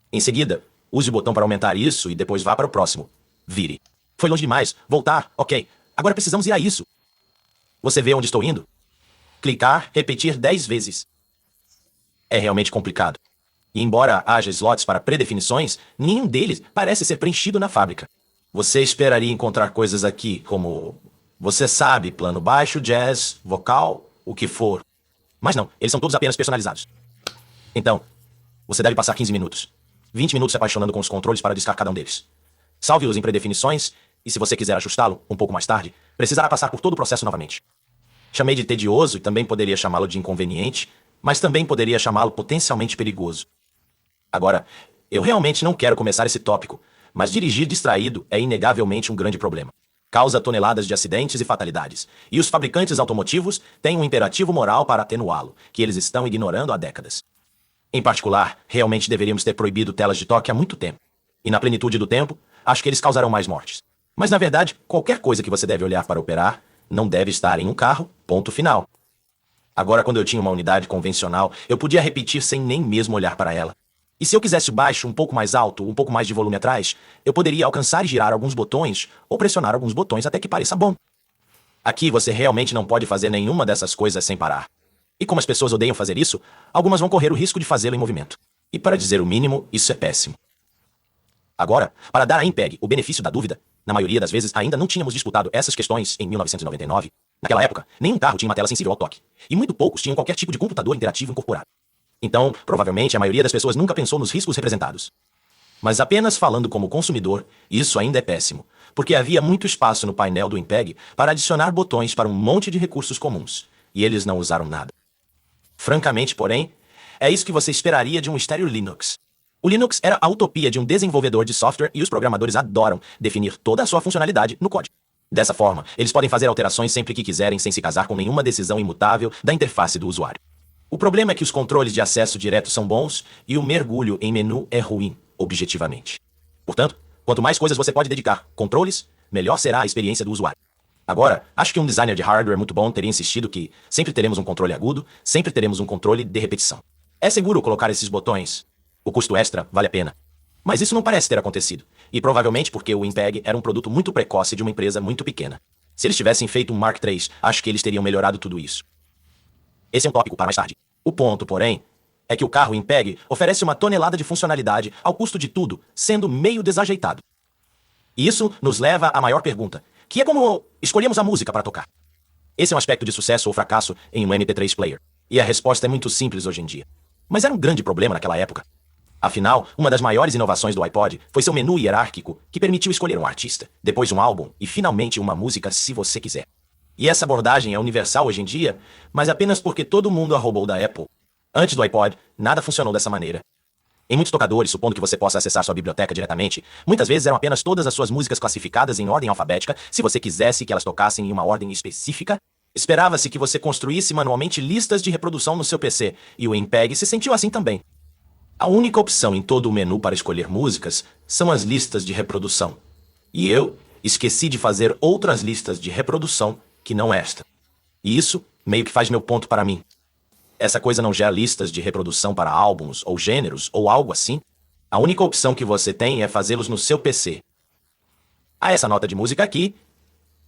Em seguida, use o botão para aumentar isso e depois vá para o próximo. Vire. Foi longe demais. Voltar. Ok. Agora precisamos ir a isso. Você vê onde estou indo? Clicar, repetir 10 vezes. É realmente complicado. E embora haja slots para predefinições, nenhum deles parece ser preenchido na fábrica. Você esperaria encontrar coisas aqui como... Você sabe, plano baixo, jazz, vocal, o que for. Mas não, eles são todos apenas personalizados. Então, você deve passar 15 minutos. 20 minutos se apaixonando com os controles para discar cada um deles. Salve-os em predefinições, e se você quiser ajustá-lo um pouco mais tarde, precisará passar por todo o processo novamente. Chamei de tedioso e também poderia chamá-lo de inconveniente, mas também poderia chamá-lo potencialmente perigoso. Agora, eu realmente não quero começar esse tópico, mas dirigir distraído é inegavelmente um grande problema. Causa toneladas de acidentes e fatalidades, e os fabricantes automotivos têm um imperativo moral para atenuá-lo, que eles estão ignorando há décadas. Em particular, realmente deveríamos ter proibido telas de toque há muito tempo. E na plenitude do tempo, acho que eles causarão mais mortes. Mas na verdade, qualquer coisa que você deve olhar para operar não deve estar em um carro, ponto final. Agora, quando eu tinha uma unidade convencional, eu podia repetir sem nem mesmo olhar para ela. E se eu quisesse o baixo um pouco mais alto, um pouco mais de volume atrás, eu poderia alcançar e girar alguns botões, ou pressionar alguns botões até que pareça bom. Aqui você realmente não pode fazer nenhuma dessas coisas sem parar. E como as pessoas odeiam fazer isso, algumas vão correr o risco de fazê-lo em movimento. E para dizer o mínimo, isso é péssimo. Agora, para dar à MPEG o benefício da dúvida, na maioria das vezes ainda não tínhamos disputado essas questões em 1999. Naquela época, nenhum carro tinha uma tela sensível ao toque, e muito poucos tinham qualquer tipo de computador interativo incorporado. Então, provavelmente a maioria das pessoas nunca pensou nos riscos representados. Mas apenas falando como consumidor, isso ainda é péssimo, porque havia muito espaço no painel do MPEG para adicionar botões para um monte de recursos comuns, e eles não usaram nada. Francamente, porém, é isso que você esperaria de um estéreo Linux. O Linux era a utopia de um desenvolvedor de software e os programadores adoram definir toda a sua funcionalidade no código. Dessa forma, eles podem fazer alterações sempre que quiserem sem se casar com nenhuma decisão imutável da interface do usuário. O problema é que os controles de acesso direto são bons e o mergulho em menu é ruim, objetivamente. Portanto, quanto mais coisas você pode dedicar controles, melhor será a experiência do usuário. Agora, acho que um designer de hardware muito bom teria insistido que sempre teremos um controle agudo, sempre teremos um controle de repetição. É seguro colocar esses botões. O custo extra vale a pena. Mas isso não parece ter acontecido, e provavelmente porque o MPEG era um produto muito precoce de uma empresa muito pequena. Se eles tivessem feito um Mark III, acho que eles teriam melhorado tudo isso. Esse é um tópico para mais tarde. O ponto, porém, é que o carro MPEG oferece uma tonelada de funcionalidade ao custo de tudo, sendo meio desajeitado. E isso nos leva à maior pergunta, que é como escolhemos a música para tocar. Esse é um aspecto de sucesso ou fracasso em um MP3 player, e a resposta é muito simples hoje em dia. Mas era um grande problema naquela época. Afinal, uma das maiores inovações do iPod foi seu menu hierárquico que permitiu escolher um artista, depois um álbum e finalmente uma música se você quiser. E essa abordagem é universal hoje em dia, mas apenas porque todo mundo a roubou da Apple. Antes do iPod, nada funcionou dessa maneira. Em muitos tocadores, supondo que você possa acessar sua biblioteca diretamente, muitas vezes eram apenas todas as suas músicas classificadas em ordem alfabética, se você quisesse que elas tocassem em uma ordem específica. Esperava-se que você construísse manualmente listas de reprodução no seu PC, e o MPEG se sentiu assim também. A única opção em todo o menu para escolher músicas são as listas de reprodução. E eu esqueci de fazer outras listas de reprodução que não esta. E isso meio que faz meu ponto para mim. Essa coisa não gera listas de reprodução para álbuns ou gêneros ou algo assim. A única opção que você tem é fazê-los no seu PC. Há essa nota de música aqui,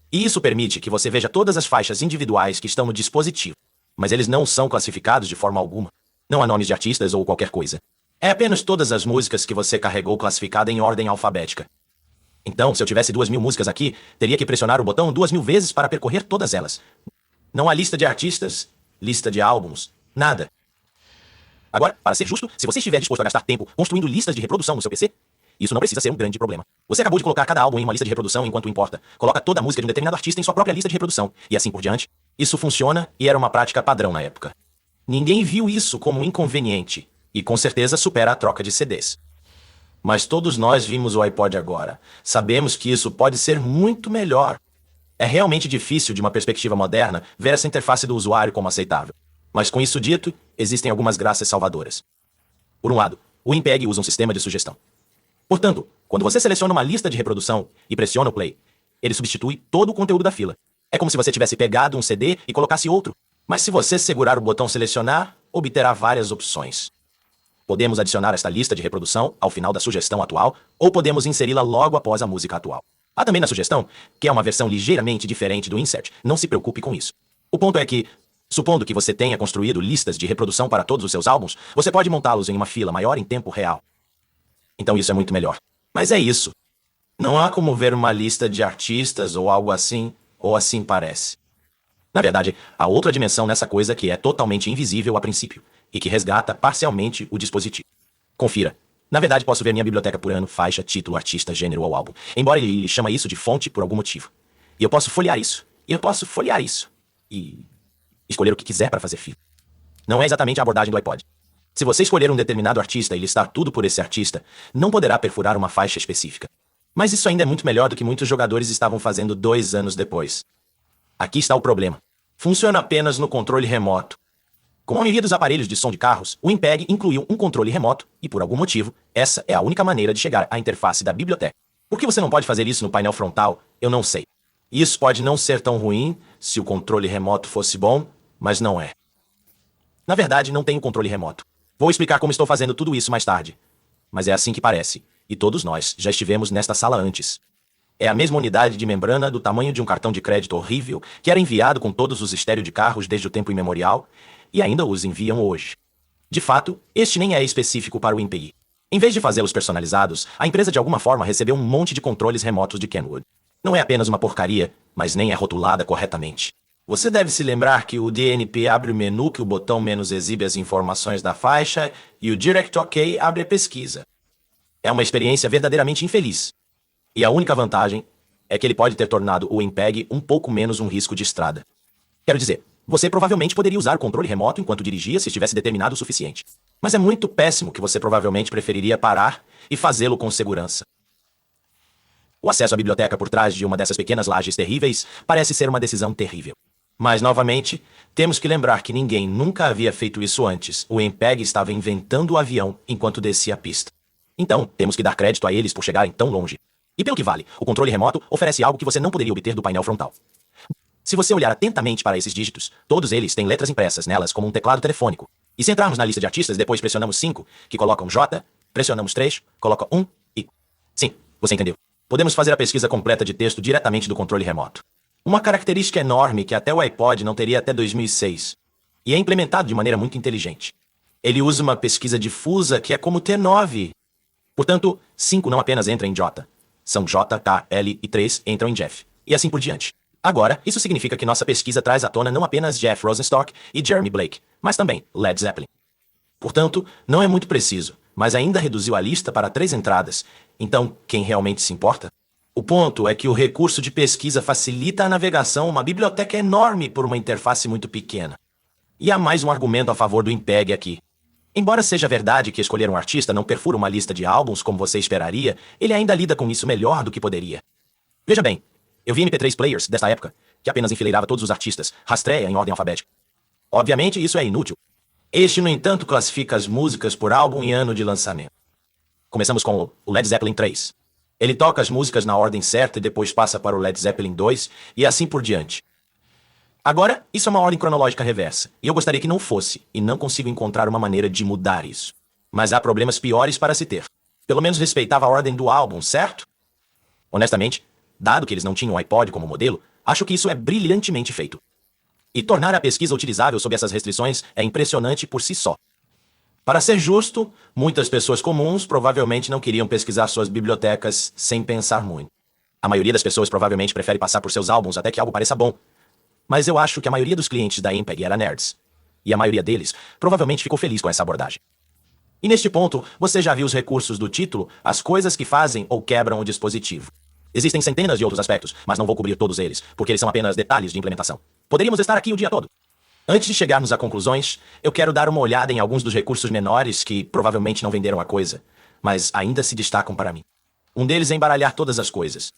e isso permite que você veja todas as faixas individuais que estão no dispositivo. Mas eles não são classificados de forma alguma. Não há nomes de artistas ou qualquer coisa. É apenas todas as músicas que você carregou classificada em ordem alfabética. Então, se eu tivesse 2.000 músicas aqui, teria que pressionar o botão 2.000 vezes para percorrer todas elas. Não há lista de artistas, lista de álbuns, nada. Agora, para ser justo, se você estiver disposto a gastar tempo construindo listas de reprodução no seu PC, isso não precisa ser um grande problema. Você acabou de colocar cada álbum em uma lista de reprodução enquanto importa. Coloca toda a música de um determinado artista em sua própria lista de reprodução, e assim por diante. Isso funciona e era uma prática padrão na época. Ninguém viu isso como inconveniente, e com certeza supera a troca de CDs. Mas todos nós vimos o iPod agora. Sabemos que isso pode ser muito melhor. É realmente difícil, de uma perspectiva moderna, ver essa interface do usuário como aceitável. Mas com isso dito, existem algumas graças salvadoras. Por um lado, o MPEG usa um sistema de sugestão. Portanto, quando você seleciona uma lista de reprodução e pressiona o play, ele substitui todo o conteúdo da fila. É como se você tivesse pegado um CD e colocasse outro. Mas se você segurar o botão selecionar, obterá várias opções. Podemos adicionar esta lista de reprodução ao final da sugestão atual, ou podemos inseri-la logo após a música atual. Há também na sugestão, que é uma versão ligeiramente diferente do insert. Não se preocupe com isso. O ponto é que, supondo que você tenha construído listas de reprodução para todos os seus álbuns, você pode montá-los em uma fila maior em tempo real. Então isso é muito melhor. Mas é isso. Não há como ver uma lista de artistas ou algo assim, ou assim parece. Na verdade, há outra dimensão nessa coisa que é totalmente invisível a princípio, e que resgata parcialmente o dispositivo. Confira. Na verdade, posso ver minha biblioteca por ano, faixa, título, artista, gênero ou álbum. Embora ele chama isso de fonte por algum motivo. E eu posso folhear isso. E eu posso folhear isso. E escolher o que quiser para fazer fila. Não é exatamente a abordagem do iPod. Se você escolher um determinado artista e listar tudo por esse artista, não poderá perfurar uma faixa específica. Mas isso ainda é muito melhor do que muitos jogadores estavam fazendo 2 anos depois. Aqui está o problema. Funciona apenas no controle remoto. Como a maioria dos aparelhos de som de carros, o MPEG incluiu um controle remoto, e por algum motivo, essa é a única maneira de chegar à interface da biblioteca. Por que você não pode fazer isso no painel frontal? Eu não sei. Isso pode não ser tão ruim se o controle remoto fosse bom, mas não é. Na verdade, não tenho controle remoto. Vou explicar como estou fazendo tudo isso mais tarde. Mas é assim que parece, e todos nós já estivemos nesta sala antes. É a mesma unidade de membrana do tamanho de um cartão de crédito horrível que era enviado com todos os estéreo de carros desde o tempo imemorial, e ainda os enviam hoje. De fato, este nem é específico para o MPI. Em vez de fazê-los personalizados, a empresa de alguma forma recebeu um monte de controles remotos de Kenwood. Não é apenas uma porcaria, mas nem é rotulada corretamente. Você deve se lembrar que o DNP abre o menu, que o botão menos exibe as informações da faixa, e o Direct OK abre a pesquisa. É uma experiência verdadeiramente infeliz. E a única vantagem é que ele pode ter tornado o MPEG um pouco menos um risco de estrada. Quero dizer, você provavelmente poderia usar o controle remoto enquanto dirigia se estivesse determinado o suficiente. Mas é muito péssimo que você provavelmente preferiria parar e fazê-lo com segurança. O acesso à biblioteca por trás de uma dessas pequenas lajes terríveis parece ser uma decisão terrível. Mas, novamente, temos que lembrar que ninguém nunca havia feito isso antes. O MPEG estava inventando o avião enquanto descia a pista. Então, temos que dar crédito a eles por chegarem tão longe. E pelo que vale, o controle remoto oferece algo que você não poderia obter do painel frontal. Se você olhar atentamente para esses dígitos, todos eles têm letras impressas nelas como um teclado telefônico. E se entrarmos na lista de artistas, depois pressionamos 5, que colocam J, pressionamos 3, coloca 1 e... Sim, você entendeu. Podemos fazer a pesquisa completa de texto diretamente do controle remoto. Uma característica enorme que até o iPod não teria até 2006. E é implementado de maneira muito inteligente. Ele usa uma pesquisa difusa que é como T9. Portanto, 5 não apenas entra em J. São J, K, L e 3 entram em Jeff. E assim por diante. Agora, isso significa que nossa pesquisa traz à tona não apenas Jeff Rosenstock e Jeremy Blake, mas também Led Zeppelin. Portanto, não é muito preciso, mas ainda reduziu a lista para 3 entradas. Então, quem realmente se importa? O ponto é que o recurso de pesquisa facilita a navegação, uma biblioteca enorme por uma interface muito pequena. E há mais um argumento a favor do MPEG aqui. Embora seja verdade que escolher um artista não perfura uma lista de álbuns como você esperaria, ele ainda lida com isso melhor do que poderia. Veja bem, eu vi MP3 players desta época, que apenas enfileirava todos os artistas, rastreia em ordem alfabética. Obviamente isso é inútil. Este, no entanto, classifica as músicas por álbum e ano de lançamento. Começamos com o Led Zeppelin 3. Ele toca as músicas na ordem certa e depois passa para o Led Zeppelin 2 e assim por diante. Agora, isso é uma ordem cronológica reversa, e eu gostaria que não fosse, e não consigo encontrar uma maneira de mudar isso. Mas há problemas piores para se ter. Pelo menos respeitava a ordem do álbum, certo? Honestamente, dado que eles não tinham o iPod como modelo, acho que isso é brilhantemente feito. E tornar a pesquisa utilizável sob essas restrições é impressionante por si só. Para ser justo, muitas pessoas comuns provavelmente não queriam pesquisar suas bibliotecas sem pensar muito. A maioria das pessoas provavelmente prefere passar por seus álbuns até que algo pareça bom. Mas eu acho que a maioria dos clientes da MPEG era nerds. E a maioria deles provavelmente ficou feliz com essa abordagem. E neste ponto, você já viu os recursos do título, as coisas que fazem ou quebram o dispositivo. Existem centenas de outros aspectos, mas não vou cobrir todos eles, porque eles são apenas detalhes de implementação. Poderíamos estar aqui o dia todo. Antes de chegarmos a conclusões, eu quero dar uma olhada em alguns dos recursos menores que provavelmente não venderam a coisa, mas ainda se destacam para mim. Um deles é embaralhar todas as coisas.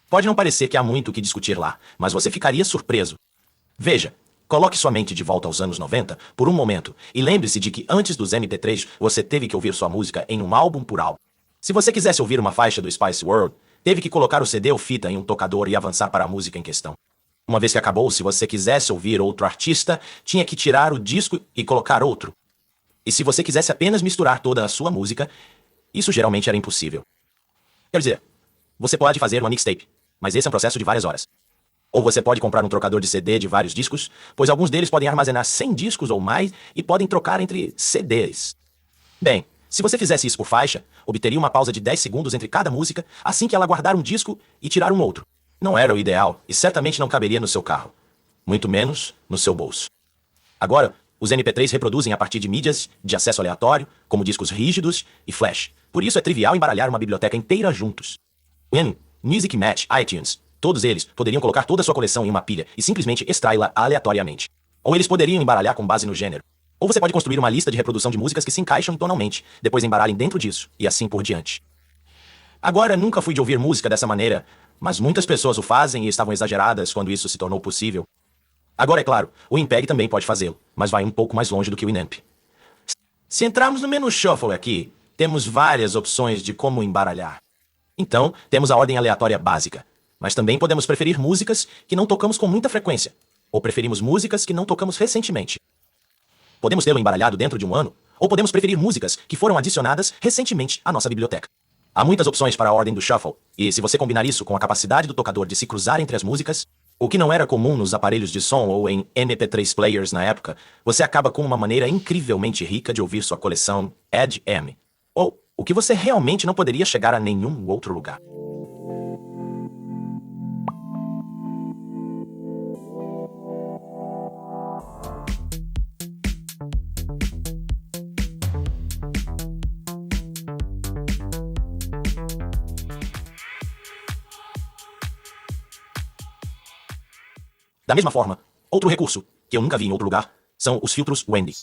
Pode não parecer que há muito o que discutir lá, mas você ficaria surpreso. Veja, coloque sua mente de volta aos anos 90 por um momento e lembre-se de que antes dos MP3 você teve que ouvir sua música em um álbum por álbum. Se você quisesse ouvir uma faixa do Spice World, teve que colocar o CD ou fita em um tocador e avançar para a música em questão. Uma vez que acabou, se você quisesse ouvir outro artista, tinha que tirar o disco e colocar outro. E se você quisesse apenas misturar toda a sua música, isso geralmente era impossível. Quer dizer, você pode fazer uma mixtape, mas esse é um processo de várias horas. Ou você pode comprar um trocador de CD de vários discos, pois alguns deles podem armazenar 100 discos ou mais e podem trocar entre CDs. Bem, se você fizesse isso por faixa, obteria uma pausa de 10 segundos entre cada música, assim que ela guardar um disco e tirar um outro. Não era o ideal e certamente não caberia no seu carro. Muito menos no seu bolso. Agora, os MP3 reproduzem a partir de mídias de acesso aleatório, como discos rígidos e flash. Por isso é trivial embaralhar uma biblioteca inteira juntos. Win, Music Match, iTunes, todos eles poderiam colocar toda a sua coleção em uma pilha e simplesmente extraí-la aleatoriamente. Ou eles poderiam embaralhar com base no gênero. Ou você pode construir uma lista de reprodução de músicas que se encaixam tonalmente, depois embaralhem dentro disso, e assim por diante. Agora, nunca fui de ouvir música dessa maneira, mas muitas pessoas o fazem e estavam exageradas quando isso se tornou possível. Agora, é claro, o MPEG também pode fazê-lo, mas vai um pouco mais longe do que o Winamp. Se entrarmos no menu Shuffle aqui, temos várias opções de como embaralhar. Então, temos a ordem aleatória básica, mas também podemos preferir músicas que não tocamos com muita frequência, ou preferimos músicas que não tocamos recentemente. Podemos tê-lo embaralhado dentro de um ano, ou podemos preferir músicas que foram adicionadas recentemente à nossa biblioteca. Há muitas opções para a ordem do Shuffle, e se você combinar isso com a capacidade do tocador de se cruzar entre as músicas, o que não era comum nos aparelhos de som ou em MP3 players na época, você acaba com uma maneira incrivelmente rica de ouvir sua coleção Edge M. Ou o que você realmente não poderia chegar a nenhum outro lugar. Da mesma forma, outro recurso, que eu nunca vi em outro lugar, são os filtros Wendy.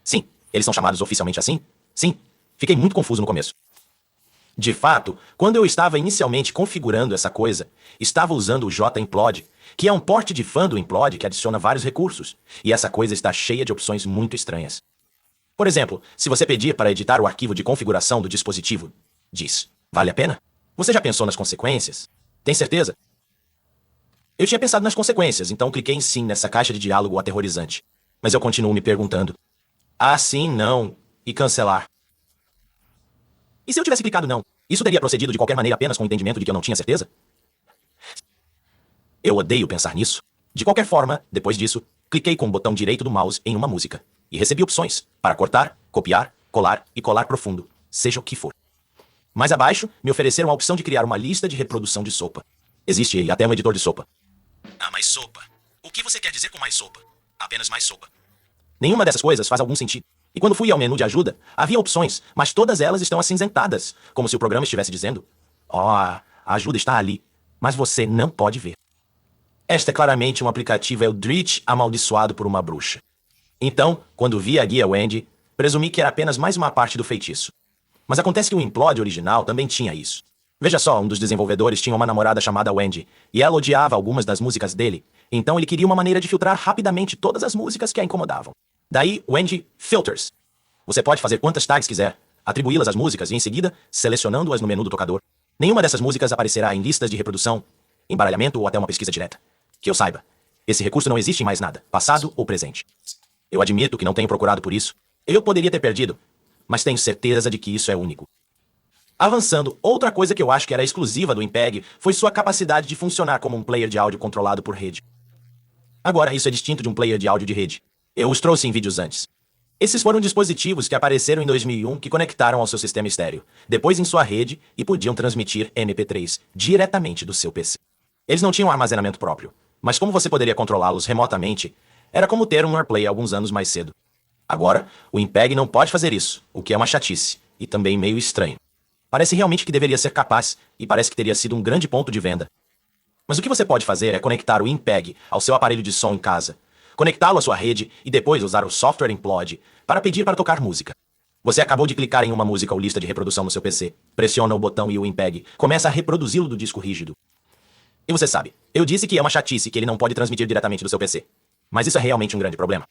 Sim, eles são chamados oficialmente assim? Sim, fiquei muito confuso no começo. De fato, quando eu estava inicialmente configurando essa coisa, estava usando o JImplode, que é um port de fã do Implode que adiciona vários recursos, e essa coisa está cheia de opções muito estranhas. Por exemplo, se você pedir para editar o arquivo de configuração do dispositivo, diz, vale a pena? Você já pensou nas consequências? Tem certeza? Eu tinha pensado nas consequências, então cliquei em sim nessa caixa de diálogo aterrorizante. Mas eu continuo me perguntando. Ah, sim, não. E cancelar. E se eu tivesse clicado não? Isso teria procedido de qualquer maneira apenas com o entendimento de que eu não tinha certeza? Eu odeio pensar nisso. De qualquer forma, depois disso, cliquei com o botão direito do mouse em uma música. E recebi opções para cortar, copiar, colar e colar profundo, seja o que for. Mais abaixo, me ofereceram a opção de criar uma lista de reprodução de sopa. Existe até um editor de sopa. Ah, mais sopa. O que você quer dizer com mais sopa? Apenas mais sopa. Nenhuma dessas coisas faz algum sentido. E quando fui ao menu de ajuda, havia opções, mas todas elas estão acinzentadas, como se o programa estivesse dizendo: a ajuda está ali, mas você não pode ver. Esta é claramente um aplicativo Eldritch amaldiçoado por uma bruxa. Então, quando vi a guia Wendy, presumi que era apenas mais uma parte do feitiço. Mas acontece que o Implode original também tinha isso. Veja só, um dos desenvolvedores tinha uma namorada chamada Wendy, e ela odiava algumas das músicas dele, então ele queria uma maneira de filtrar rapidamente todas as músicas que a incomodavam. Daí o Ng Filters. Você pode fazer quantas tags quiser, atribuí-las às músicas e em seguida, selecionando-as no menu do tocador, nenhuma dessas músicas aparecerá em listas de reprodução, embaralhamento ou até uma pesquisa direta. Que eu saiba, esse recurso não existe em mais nada, passado ou presente. Eu admito que não tenho procurado por isso. Eu poderia ter perdido, mas tenho certeza de que isso é único. Avançando, outra coisa que eu acho que era exclusiva do MPEG foi sua capacidade de funcionar como um player de áudio controlado por rede. Agora, isso é distinto de um player de áudio de rede. Eu os trouxe em vídeos antes. Esses foram dispositivos que apareceram em 2001 que conectaram ao seu sistema estéreo, depois em sua rede e podiam transmitir MP3 diretamente do seu PC. Eles não tinham armazenamento próprio, mas como você poderia controlá-los remotamente, era como ter um AirPlay alguns anos mais cedo. Agora, o MPEG não pode fazer isso, o que é uma chatice, e também meio estranho. Parece realmente que deveria ser capaz, e parece que teria sido um grande ponto de venda. Mas o que você pode fazer é conectar o MPEG ao seu aparelho de som em casa, conectá-lo à sua rede e depois usar o software Implode para pedir para tocar música. Você acabou de clicar em uma música ou lista de reprodução no seu PC, pressiona o botão e o MPEG começa a reproduzi-lo do disco rígido. E você sabe, eu disse que é uma chatice que ele não pode transmitir diretamente do seu PC. Mas isso é realmente um grande problema.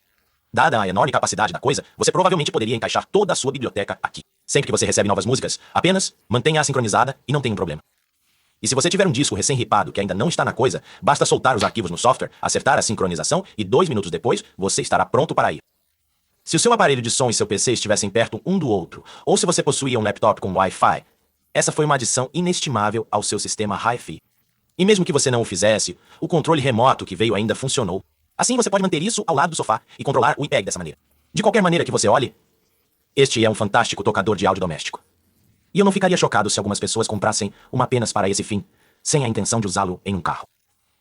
Dada a enorme capacidade da coisa, você provavelmente poderia encaixar toda a sua biblioteca aqui. Sempre que você recebe novas músicas, apenas mantenha-a sincronizada e não tem um problema. E se você tiver um disco recém-ripado que ainda não está na coisa, basta soltar os arquivos no software, acertar a sincronização e 2 minutos depois, você estará pronto para ir. Se o seu aparelho de som e seu PC estivessem perto um do outro, ou se você possuía um laptop com Wi-Fi, essa foi uma adição inestimável ao seu sistema Hi-Fi. E mesmo que você não o fizesse, o controle remoto que veio ainda funcionou. Assim você pode manter isso ao lado do sofá e controlar o MPEG dessa maneira. De qualquer maneira que você olhe, este é um fantástico tocador de áudio doméstico. E eu não ficaria chocado se algumas pessoas comprassem uma apenas para esse fim, sem a intenção de usá-lo em um carro.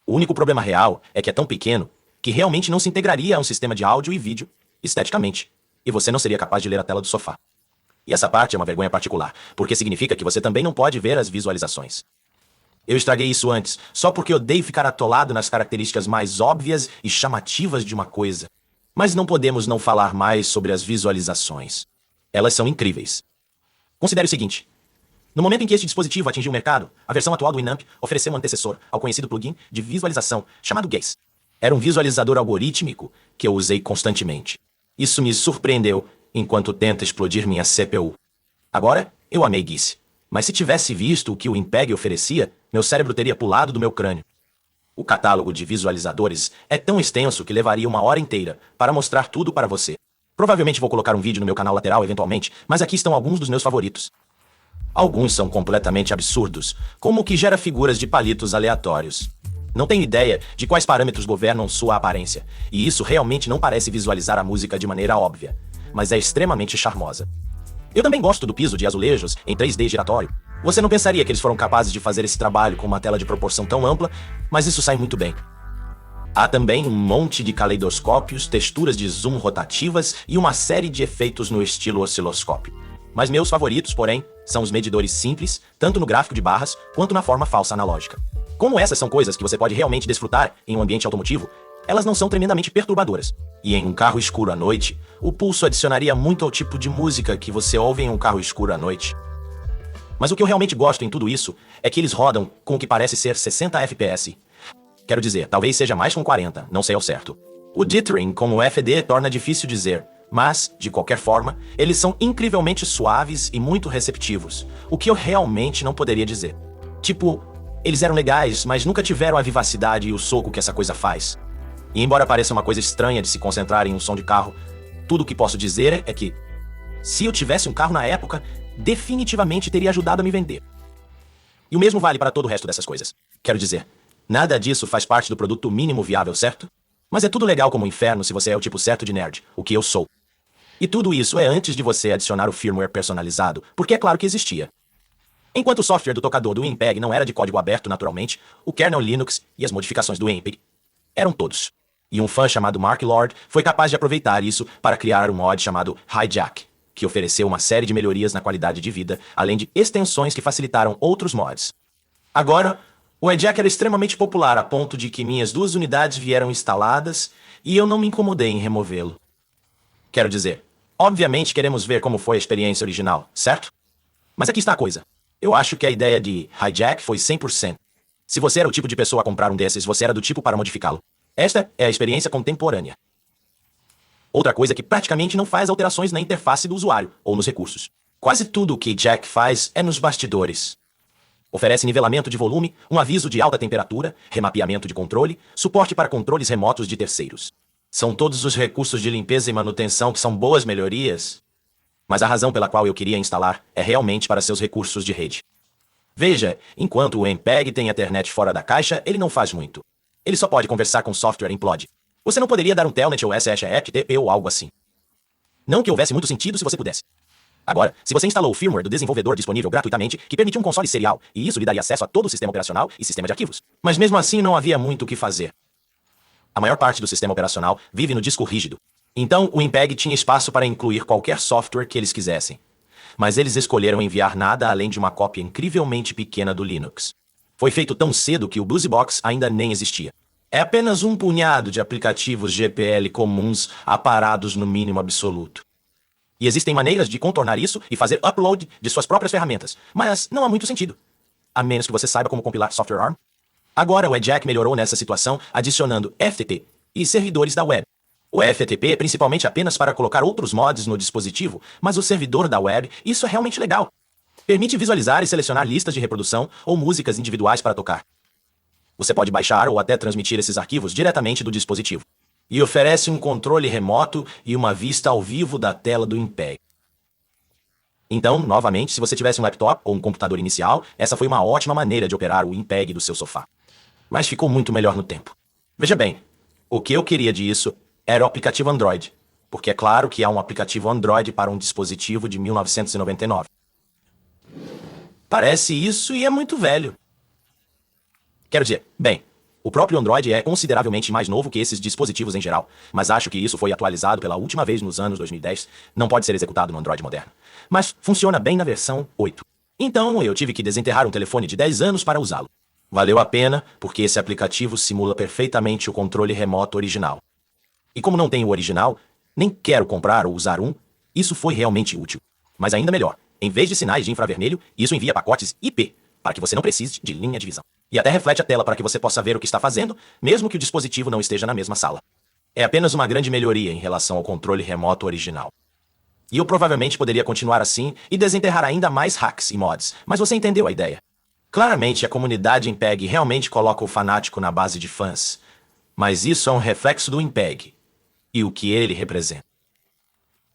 O único problema real é que é tão pequeno que realmente não se integraria a um sistema de áudio e vídeo esteticamente, e você não seria capaz de ler a tela do sofá. E essa parte é uma vergonha particular, porque significa que você também não pode ver as visualizações. Eu estraguei isso antes, só porque odeio ficar atolado nas características mais óbvias e chamativas de uma coisa. Mas não podemos não falar mais sobre as visualizações. Elas são incríveis. Considere o seguinte. No momento em que este dispositivo atingiu o mercado, a versão atual do Winamp ofereceu um antecessor ao conhecido plugin de visualização chamado Gaze. Era um visualizador algorítmico que eu usei constantemente. Isso me surpreendeu enquanto tenta explodir minha CPU. Agora, eu amei Gaze. Mas se tivesse visto o que o MPEG oferecia, meu cérebro teria pulado do meu crânio. O catálogo de visualizadores é tão extenso que levaria uma hora inteira para mostrar tudo para você. Provavelmente vou colocar um vídeo no meu canal lateral eventualmente, mas aqui estão alguns dos meus favoritos. Alguns são completamente absurdos, como o que gera figuras de palitos aleatórios. Não tenho ideia de quais parâmetros governam sua aparência, e isso realmente não parece visualizar a música de maneira óbvia, mas é extremamente charmosa. Eu também gosto do piso de azulejos em 3D giratório. Você não pensaria que eles foram capazes de fazer esse trabalho com uma tela de proporção tão ampla, mas isso sai muito bem. Há também um monte de caleidoscópios, texturas de zoom rotativas e uma série de efeitos no estilo osciloscópio. Mas meus favoritos, porém, são os medidores simples, tanto no gráfico de barras quanto na forma falsa analógica. Como essas são coisas que você pode realmente desfrutar em um ambiente automotivo, elas não são tremendamente perturbadoras. E em um carro escuro à noite, o pulso adicionaria muito ao tipo de música que você ouve em um carro escuro à noite. Mas o que eu realmente gosto em tudo isso é que eles rodam com o que parece ser 60 FPS. Quero dizer, talvez seja mais com 40, não sei ao certo. O dithering com o FD torna difícil dizer, mas, de qualquer forma, eles são incrivelmente suaves e muito receptivos, o que eu realmente não poderia dizer. Tipo, eles eram legais, mas nunca tiveram a vivacidade e o soco que essa coisa faz. E embora pareça uma coisa estranha de se concentrar em um som de carro, tudo o que posso dizer é que, se eu tivesse um carro na época, definitivamente teria ajudado a me vender. E o mesmo vale para todo o resto dessas coisas. Quero dizer, nada disso faz parte do produto mínimo viável, certo? Mas é tudo legal como o inferno se você é o tipo certo de nerd, o que eu sou. E tudo isso é antes de você adicionar o firmware personalizado, porque é claro que existia. Enquanto o software do tocador do MPEG não era de código aberto naturalmente, o kernel Linux e as modificações do MPEG eram todos. E um fã chamado Mark Lord foi capaz de aproveitar isso para criar um mod chamado Hijack, que ofereceu uma série de melhorias na qualidade de vida, além de extensões que facilitaram outros mods. Agora, o Hijack era extremamente popular a ponto de que minhas 2 unidades vieram instaladas e eu não me incomodei em removê-lo. Quero dizer, obviamente queremos ver como foi a experiência original, certo? Mas aqui está a coisa. Eu acho que a ideia de Hijack foi 100%. Se você era o tipo de pessoa a comprar um desses, você era do tipo para modificá-lo. Esta é a experiência contemporânea. Outra coisa é que praticamente não faz alterações na interface do usuário ou nos recursos. Quase tudo o que Jack faz é nos bastidores. Oferece nivelamento de volume, um aviso de alta temperatura, remapeamento de controle, suporte para controles remotos de terceiros. São todos os recursos de limpeza e manutenção que são boas melhorias. Mas a razão pela qual eu queria instalar é realmente para seus recursos de rede. Veja, enquanto o MPEG tem Ethernet fora da caixa, ele não faz muito. Ele só pode conversar com software implode. Você não poderia dar um Telnet ou SSH ou algo assim. Não que houvesse muito sentido se você pudesse. Agora, se você instalou o firmware do desenvolvedor disponível gratuitamente, que permitia um console serial, e isso lhe daria acesso a todo o sistema operacional e sistema de arquivos. Mas mesmo assim não havia muito o que fazer. A maior parte do sistema operacional vive no disco rígido. Então, o MPEG tinha espaço para incluir qualquer software que eles quisessem. Mas eles escolheram enviar nada além de uma cópia incrivelmente pequena do Linux. Foi feito tão cedo que o BusyBox ainda nem existia. É apenas um punhado de aplicativos GPL comuns aparados no mínimo absoluto. E existem maneiras de contornar isso e fazer upload de suas próprias ferramentas, mas não há muito sentido. A menos que você saiba como compilar software ARM. Agora o EJAC melhorou nessa situação adicionando FTP e servidores da web. O FTP é principalmente apenas para colocar outros mods no dispositivo, mas o servidor da web, isso é realmente legal. Permite visualizar e selecionar listas de reprodução ou músicas individuais para tocar. Você pode baixar ou até transmitir esses arquivos diretamente do dispositivo. E oferece um controle remoto e uma vista ao vivo da tela do MPEG. Então, novamente, se você tivesse um laptop ou um computador inicial, essa foi uma ótima maneira de operar o MPEG do seu sofá. Mas ficou muito melhor no tempo. Veja bem, o que eu queria disso era o aplicativo Android, porque é claro que há um aplicativo Android para um dispositivo de 1999. Parece isso e é muito velho. Quero dizer, bem, o próprio Android é consideravelmente mais novo que esses dispositivos em geral, mas acho que isso foi atualizado pela última vez nos anos 2010, não pode ser executado no Android moderno. Mas funciona bem na versão 8. Então eu tive que desenterrar um telefone de 10 anos para usá-lo. Valeu a pena, porque esse aplicativo simula perfeitamente o controle remoto original. E como não tenho o original, nem quero comprar ou usar um, isso foi realmente útil. Mas ainda melhor, em vez de sinais de infravermelho, isso envia pacotes IP, para que você não precise de linha de visão. E até reflete a tela para que você possa ver o que está fazendo, mesmo que o dispositivo não esteja na mesma sala. É apenas uma grande melhoria em relação ao controle remoto original. E eu provavelmente poderia continuar assim e desenterrar ainda mais hacks e mods, mas você entendeu a ideia. Claramente a comunidade MPEG realmente coloca o fanático na base de fãs, mas isso é um reflexo do MPEG e o que ele representa.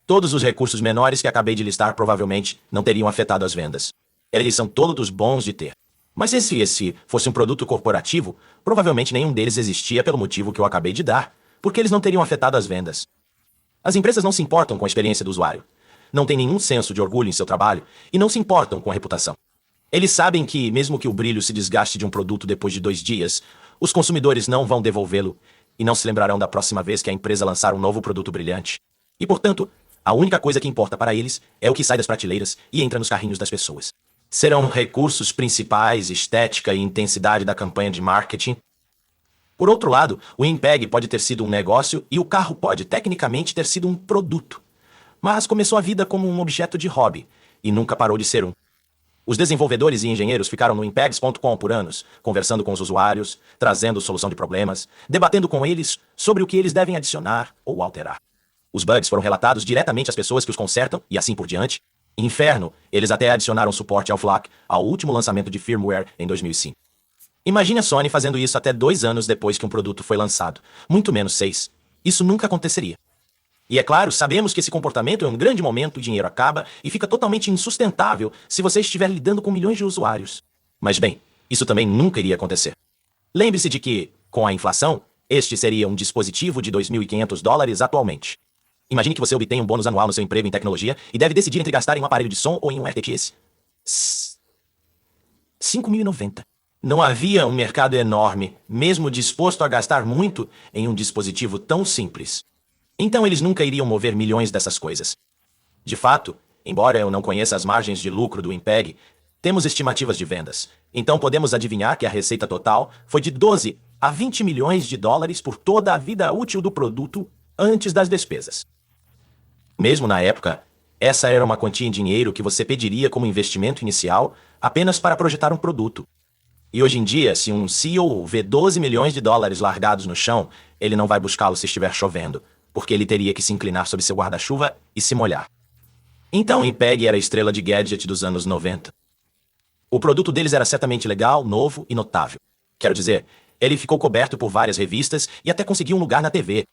Todos os recursos menores que acabei de listar provavelmente não teriam afetado as vendas. Eles são todos bons de ter. Mas se esse fosse um produto corporativo, provavelmente nenhum deles existia pelo motivo que eu acabei de dar, porque eles não teriam afetado as vendas. As empresas não se importam com a experiência do usuário, não têm nenhum senso de orgulho em seu trabalho e não se importam com a reputação. Eles sabem que, mesmo que o brilho se desgaste de um produto depois de 2 dias, os consumidores não vão devolvê-lo e não se lembrarão da próxima vez que a empresa lançar um novo produto brilhante. E, portanto, a única coisa que importa para eles é o que sai das prateleiras e entra nos carrinhos das pessoas. Serão recursos principais, estética e intensidade da campanha de marketing. Por outro lado, o MPEG pode ter sido um negócio e o carro pode, tecnicamente, ter sido um produto. Mas começou a vida como um objeto de hobby e nunca parou de ser um. Os desenvolvedores e engenheiros ficaram no impegs.com por anos, conversando com os usuários, trazendo solução de problemas, debatendo com eles sobre o que eles devem adicionar ou alterar. Os bugs foram relatados diretamente às pessoas que os consertam e assim por diante. Inferno, eles até adicionaram suporte ao FLAC ao último lançamento de firmware em 2005. Imagine a Sony fazendo isso até 2 anos depois que um produto foi lançado, muito menos 6. Isso nunca aconteceria. E é claro, sabemos que esse comportamento é um grande momento, o dinheiro acaba e fica totalmente insustentável se você estiver lidando com milhões de usuários. Mas bem, isso também nunca iria acontecer. Lembre-se de que, com a inflação, este seria um dispositivo de $2.500 atualmente. Imagine que você obtém um bônus anual no seu emprego em tecnologia e deve decidir entre gastar em um aparelho de som ou em um FTX. $5.090. Não havia um mercado enorme, mesmo disposto a gastar muito, em um dispositivo tão simples. Então eles nunca iriam mover milhões dessas coisas. De fato, embora eu não conheça as margens de lucro do MPEG, temos estimativas de vendas. Então podemos adivinhar que a receita total foi de 12 a 20 milhões de dólares por toda a vida útil do produto antes das despesas. Mesmo na época, essa era uma quantia em dinheiro que você pediria como investimento inicial apenas para projetar um produto. E hoje em dia, se um CEO vê 12 milhões de dólares largados no chão, ele não vai buscá-lo se estiver chovendo, porque ele teria que se inclinar sob seu guarda-chuva e se molhar. Então, MPEG era a estrela de gadget dos anos 90. O produto deles era certamente legal, novo e notável. Quero dizer, ele ficou coberto por várias revistas e até conseguiu um lugar na TV.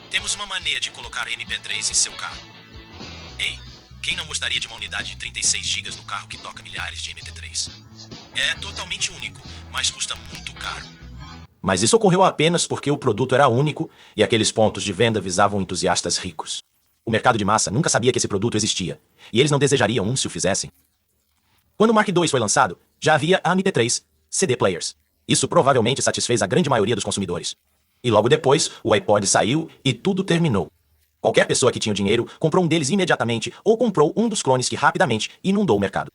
Temos uma mania de colocar MP3 em seu carro. Ei, quem não gostaria de uma unidade de 36 GB no carro que toca milhares de MP3? É totalmente único, mas custa muito caro. Mas isso ocorreu apenas porque o produto era único e aqueles pontos de venda visavam entusiastas ricos. O mercado de massa nunca sabia que esse produto existia, e eles não desejariam um se o fizessem. Quando o Mark II foi lançado, já havia MP3, CD players. Isso provavelmente satisfez a grande maioria dos consumidores. E logo depois, o iPod saiu e tudo terminou. Qualquer pessoa que tinha dinheiro comprou um deles imediatamente ou comprou um dos clones que rapidamente inundou o mercado.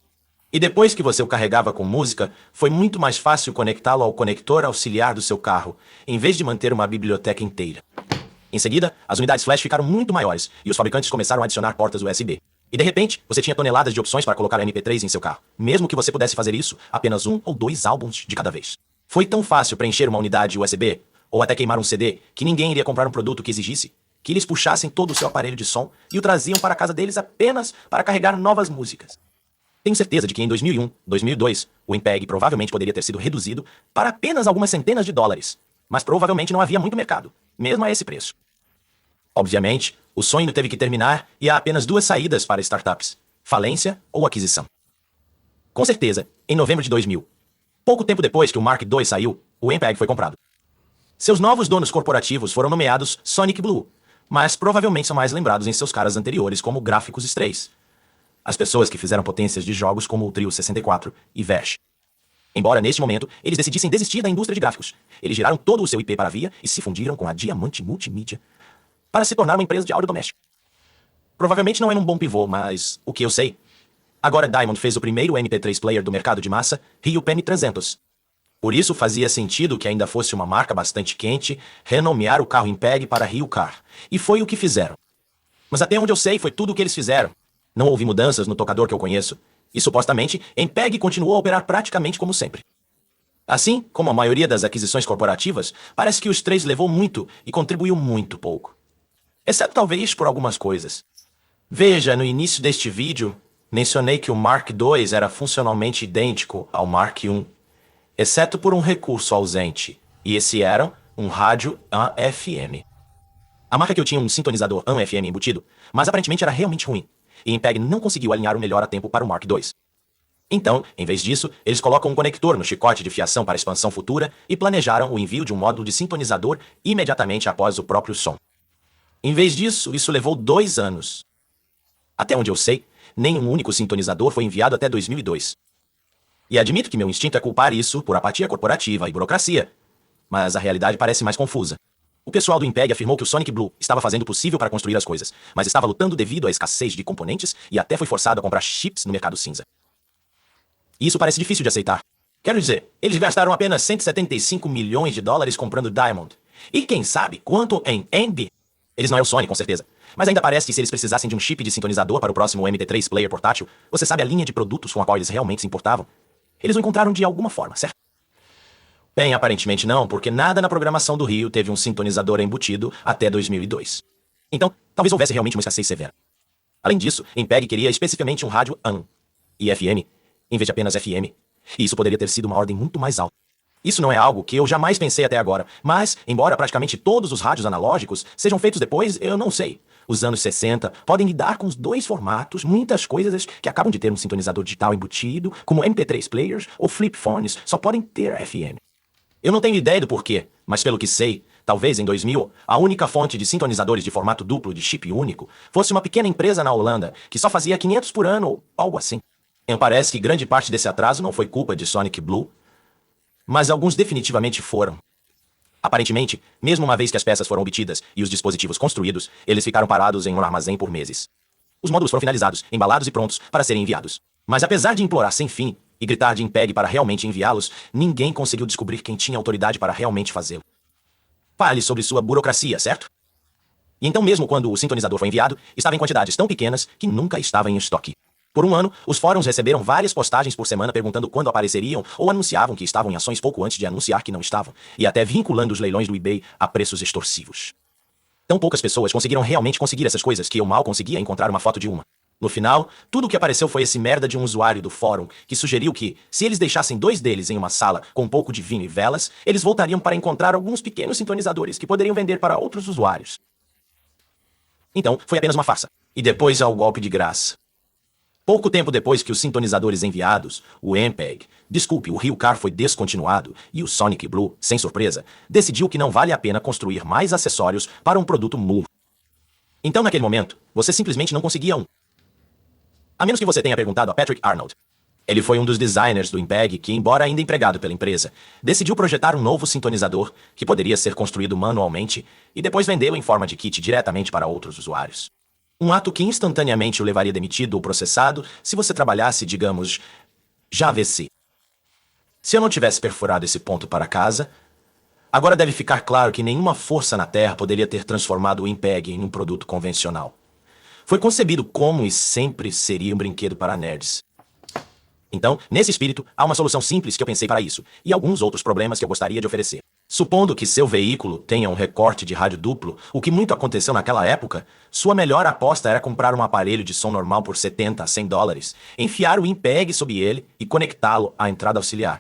E depois que você o carregava com música, foi muito mais fácil conectá-lo ao conector auxiliar do seu carro, em vez de manter uma biblioteca inteira. Em seguida, as unidades flash ficaram muito maiores e os fabricantes começaram a adicionar portas USB. E de repente, você tinha toneladas de opções para colocar MP3 em seu carro, mesmo que você pudesse fazer isso apenas 1 ou 2 álbuns de cada vez. Foi tão fácil preencher uma unidade USB, ou até queimar um CD, que ninguém iria comprar um produto que exigisse, que eles puxassem todo o seu aparelho de som e o traziam para a casa deles apenas para carregar novas músicas. Tenho certeza de que em 2001, 2002, o MPEG provavelmente poderia ter sido reduzido para apenas algumas centenas de dólares, mas provavelmente não havia muito mercado, mesmo a esse preço. Obviamente, o sonho teve que terminar e há apenas 2 saídas para startups: falência ou aquisição. Com certeza, em novembro de 2000, pouco tempo depois que o Mark II saiu, o MPEG foi comprado. Seus novos donos corporativos foram nomeados Sonic Blue, mas provavelmente são mais lembrados em seus caras anteriores como Gráficos Strays, as pessoas que fizeram potências de jogos como o Trio 64 e Vash. Embora neste momento eles decidissem desistir da indústria de gráficos, eles giraram todo o seu IP para a via e se fundiram com a Diamante Multimídia para se tornar uma empresa de áudio doméstico. Provavelmente não é um bom pivô, mas o que eu sei? Agora Diamond fez o primeiro MP3 player do mercado de massa, Rio Penny 300. Por isso fazia sentido que ainda fosse uma marca bastante quente renomear o carro MPEG para Rio Car. E foi o que fizeram. Mas até onde eu sei foi tudo o que eles fizeram. Não houve mudanças no tocador que eu conheço. E supostamente, MPEG continuou a operar praticamente como sempre. Assim como a maioria das aquisições corporativas, parece que os três levou muito e contribuiu muito pouco. Exceto talvez por algumas coisas. Veja, no início deste vídeo, mencionei que o Mark II era funcionalmente idêntico ao Mark I, exceto por um recurso ausente, e esse era um rádio AM/FM. A marca que eu tinha um sintonizador AM/FM embutido, mas aparentemente era realmente ruim, e MPEG não conseguiu alinhar o melhor a tempo para o Mark II. Então, em vez disso, eles colocam um conector no chicote de fiação para expansão futura e planejaram o envio de um módulo de sintonizador imediatamente após o próprio som. Em vez disso, isso levou 2 anos. Até onde eu sei, nenhum único sintonizador foi enviado até 2002. E admito que meu instinto é culpar isso por apatia corporativa e burocracia, mas a realidade parece mais confusa. O pessoal do MPEG afirmou que o Sonic Blue estava fazendo o possível para construir as coisas, mas estava lutando devido à escassez de componentes e até foi forçado a comprar chips no mercado cinza. Isso parece difícil de aceitar. Quero dizer, eles gastaram apenas 175 milhões de dólares comprando Diamond. E quem sabe quanto em NB? Eles não é o Sony, com certeza. Mas ainda parece que se eles precisassem de um chip de sintonizador para o próximo MP3 player portátil, você sabe a linha de produtos com a qual eles realmente se importavam? Eles o encontraram de alguma forma, certo? Bem, aparentemente não, porque nada na programação do Rio teve um sintonizador embutido até 2002. Então, talvez houvesse realmente uma escassez severa. Além disso, MPEG queria especificamente um rádio AM e FM, em vez de apenas FM. E isso poderia ter sido uma ordem muito mais alta. Isso não é algo que eu jamais pensei até agora, mas, embora praticamente todos os rádios analógicos sejam feitos depois, eu não sei. Os anos 60 podem lidar com os 2 formatos, muitas coisas que acabam de ter um sintonizador digital embutido, como MP3 players ou flip phones, só podem ter FM. Eu não tenho ideia do porquê, mas pelo que sei, talvez em 2000, a única fonte de sintonizadores de formato duplo de chip único fosse uma pequena empresa na Holanda, que só fazia 500 por ano ou algo assim. Me parece que grande parte desse atraso não foi culpa de Sonic Blue, mas alguns definitivamente foram. Aparentemente, mesmo uma vez que as peças foram obtidas e os dispositivos construídos, eles ficaram parados em um armazém por meses. Os módulos foram finalizados, embalados e prontos para serem enviados. Mas apesar de implorar sem fim e gritar de MPEG para realmente enviá-los, ninguém conseguiu descobrir quem tinha autoridade para realmente fazê-lo. Fale sobre sua burocracia, certo? E então mesmo quando o sintonizador foi enviado, estava em quantidades tão pequenas que nunca estava em estoque. Por um ano, os fóruns receberam várias postagens por semana perguntando quando apareceriam ou anunciavam que estavam em ações pouco antes de anunciar que não estavam, e até vinculando os leilões do eBay a preços extorsivos. Tão poucas pessoas conseguiram realmente conseguir essas coisas que eu mal conseguia encontrar uma foto de uma. No final, tudo o que apareceu foi esse merda de um usuário do fórum que sugeriu que, se eles deixassem 2 deles em uma sala com um pouco de vinho e velas, eles voltariam para encontrar alguns pequenos sintonizadores que poderiam vender para outros usuários. Então, foi apenas uma farsa. E depois ao golpe de graça. Pouco tempo depois que os sintonizadores enviados, o o Ryucar foi descontinuado e o Sonic Blue, sem surpresa, decidiu que não vale a pena construir mais acessórios para um produto novo. Então, naquele momento, você simplesmente não conseguia um. A menos que você tenha perguntado a Patrick Arnold. Ele foi um dos designers do MPEG que, embora ainda empregado pela empresa, decidiu projetar um novo sintonizador que poderia ser construído manualmente e depois vendê-lo em forma de kit diretamente para outros usuários. Um ato que instantaneamente o levaria demitido ou processado se você trabalhasse, digamos, JVC. Se eu não tivesse perfurado esse ponto para casa, agora deve ficar claro que nenhuma força na Terra poderia ter transformado o MPEG em um produto convencional. Foi concebido como e sempre seria um brinquedo para nerds. Então, nesse espírito, há uma solução simples que eu pensei para isso, e alguns outros problemas que eu gostaria de oferecer. Supondo que seu veículo tenha um recorte de rádio duplo, o que muito aconteceu naquela época, sua melhor aposta era comprar um aparelho de som normal por 70 a 100 dólares, enfiar o MPEG sob ele e conectá-lo à entrada auxiliar.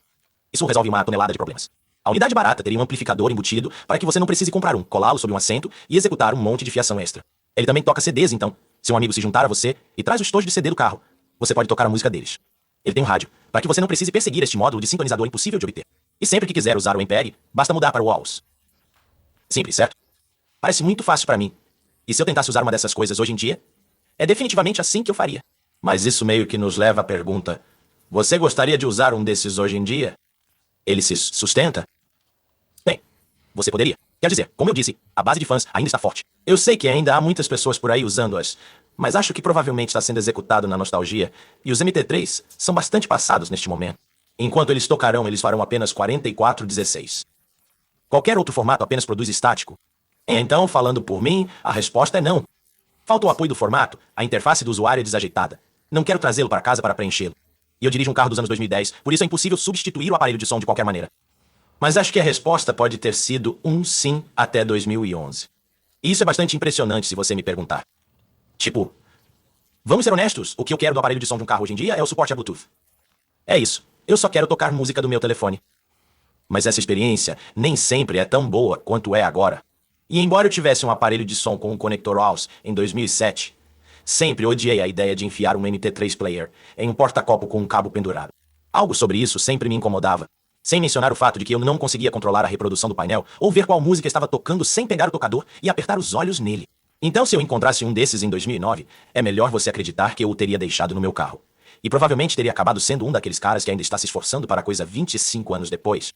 Isso resolve uma tonelada de problemas. A unidade barata teria um amplificador embutido para que você não precise comprar um, colá-lo sob um assento e executar um monte de fiação extra. Ele também toca CDs, então, se um amigo se juntar a você e traz o estojo de CD do carro, você pode tocar a música deles. Ele tem um rádio, para que você não precise perseguir este módulo de sintonizador impossível de obter. E sempre que quiser usar o MPEG, basta mudar para o WALS. Simples, certo? Parece muito fácil para mim. E se eu tentasse usar uma dessas coisas hoje em dia? É definitivamente assim que eu faria. Mas isso meio que nos leva à pergunta: você gostaria de usar um desses hoje em dia? Ele se sustenta? Bem, você poderia. Quer dizer, como eu disse, a base de fãs ainda está forte. Eu sei que ainda há muitas pessoas por aí usando-as, mas acho que provavelmente está sendo executado na nostalgia, e os MT3 são bastante passados neste momento. Enquanto eles tocarão, eles farão apenas 44:16. Qualquer outro formato apenas produz estático. Então, falando por mim, a resposta é não. Falta o apoio do formato, a interface do usuário é desajeitada. Não quero trazê-lo para casa para preenchê-lo. E eu dirijo um carro dos anos 2010, por isso é impossível substituir o aparelho de som de qualquer maneira. Mas acho que a resposta pode ter sido um sim até 2011. E isso é bastante impressionante se você me perguntar. Tipo, vamos ser honestos, o que eu quero do aparelho de som de um carro hoje em dia é o suporte a Bluetooth. É isso, eu só quero tocar música do meu telefone. Mas essa experiência nem sempre é tão boa quanto é agora. E embora eu tivesse um aparelho de som com um conector AUX em 2007, sempre odiei a ideia de enfiar um MP3 player em um porta-copo com um cabo pendurado. Algo sobre isso sempre me incomodava. Sem mencionar o fato de que eu não conseguia controlar a reprodução do painel ou ver qual música estava tocando sem pegar o tocador e apertar os olhos nele. Então, se eu encontrasse um desses em 2009, é melhor você acreditar que eu o teria deixado no meu carro. E provavelmente teria acabado sendo um daqueles caras que ainda está se esforçando para a coisa 25 anos depois.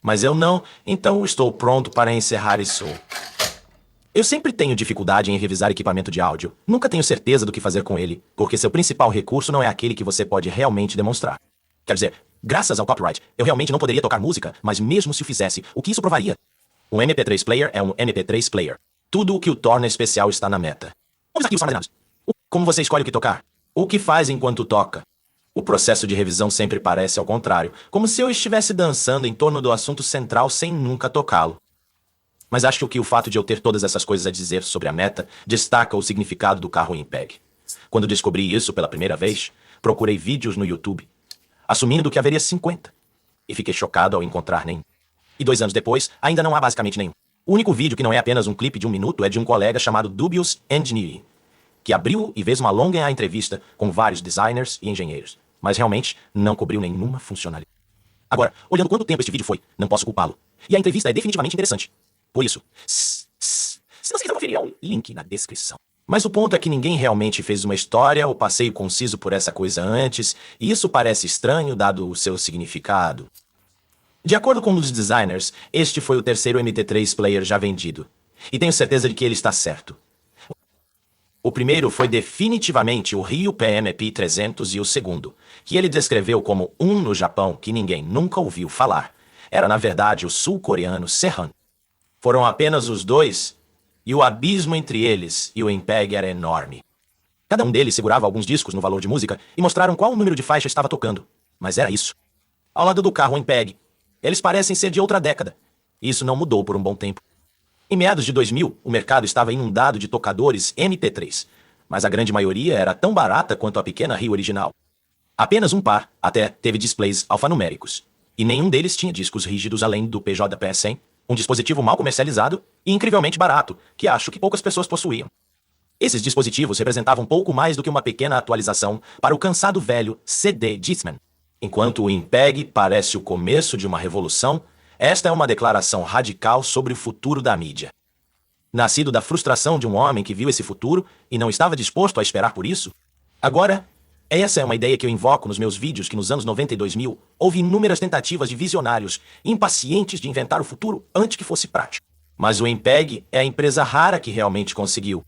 Mas eu não, então estou pronto para encerrar isso. Eu sempre tenho dificuldade em revisar equipamento de áudio. Nunca tenho certeza do que fazer com ele, porque seu principal recurso não é aquele que você pode realmente demonstrar. Quer dizer, graças ao copyright, eu realmente não poderia tocar música, mas mesmo se o fizesse, o que isso provaria? Um MP3 player é um MP3 player. Tudo o que o torna especial está na meta. Os arquivos são armazenados. Como você escolhe o que tocar? O que faz enquanto toca? O processo de revisão sempre parece ao contrário, como se eu estivesse dançando em torno do assunto central sem nunca tocá-lo. Mas acho que o fato de eu ter todas essas coisas a dizer sobre a meta destaca o significado do carro MPEG. Quando descobri isso pela primeira vez, procurei vídeos no YouTube, assumindo que haveria 50. E fiquei chocado ao encontrar nenhum. E 2 anos depois, ainda não há basicamente nenhum. O único vídeo que não é apenas um clipe de 1 minuto é de um colega chamado Dubious Engineering, que abriu e fez uma longa entrevista com vários designers e engenheiros, mas realmente não cobriu nenhuma funcionalidade. Agora, olhando quanto tempo este vídeo foi, não posso culpá-lo. E a entrevista é definitivamente interessante. Por isso, se você quiser conferir, há um link na descrição. Mas o ponto é que ninguém realmente fez uma história ou passeio conciso por essa coisa antes, e isso parece estranho dado o seu significado. De acordo com os designers, este foi o terceiro MT3 player já vendido. E tenho certeza de que ele está certo. O primeiro foi definitivamente o Ryu PMP300 e o segundo, que ele descreveu como um no Japão que ninguém nunca ouviu falar, era na verdade o sul-coreano Serhan. Foram apenas os dois, e o abismo entre eles e o MPEG era enorme. Cada um deles segurava alguns discos no valor de música e mostraram qual número de faixa estava tocando. Mas era isso. Ao lado do carro MPEG, eles parecem ser de outra década. E isso não mudou por um bom tempo. Em meados de 2000, o mercado estava inundado de tocadores MT3, mas a grande maioria era tão barata quanto a pequena Rio original. Apenas um par até teve displays alfanuméricos, e nenhum deles tinha discos rígidos além do PJPS-100, um dispositivo mal comercializado e incrivelmente barato, que acho que poucas pessoas possuíam. Esses dispositivos representavam pouco mais do que uma pequena atualização para o cansado velho CD Discman. Enquanto o MPEG parece o começo de uma revolução, esta é uma declaração radical sobre o futuro da mídia. Nascido da frustração de um homem que viu esse futuro e não estava disposto a esperar por isso, agora, essa é uma ideia que eu invoco nos meus vídeos que nos anos 90 e 2000 houve inúmeras tentativas de visionários impacientes de inventar o futuro antes que fosse prático. Mas o MPEG é a empresa rara que realmente conseguiu.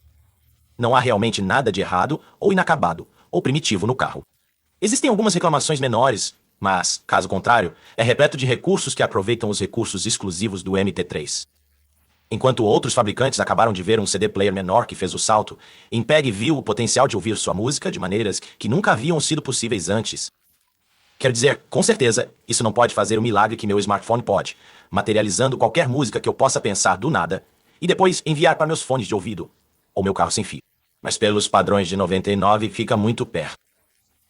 Não há realmente nada de errado, ou inacabado, ou primitivo no carro. Existem algumas reclamações menores, mas, caso contrário, é repleto de recursos que aproveitam os recursos exclusivos do MT3. Enquanto outros fabricantes acabaram de ver um CD player menor que fez o salto, MPEG viu o potencial de ouvir sua música de maneiras que nunca haviam sido possíveis antes. Quero dizer, com certeza, isso não pode fazer o milagre que meu smartphone pode, materializando qualquer música que eu possa pensar do nada e depois enviar para meus fones de ouvido ou meu carro sem fio. Mas pelos padrões de 99 fica muito perto.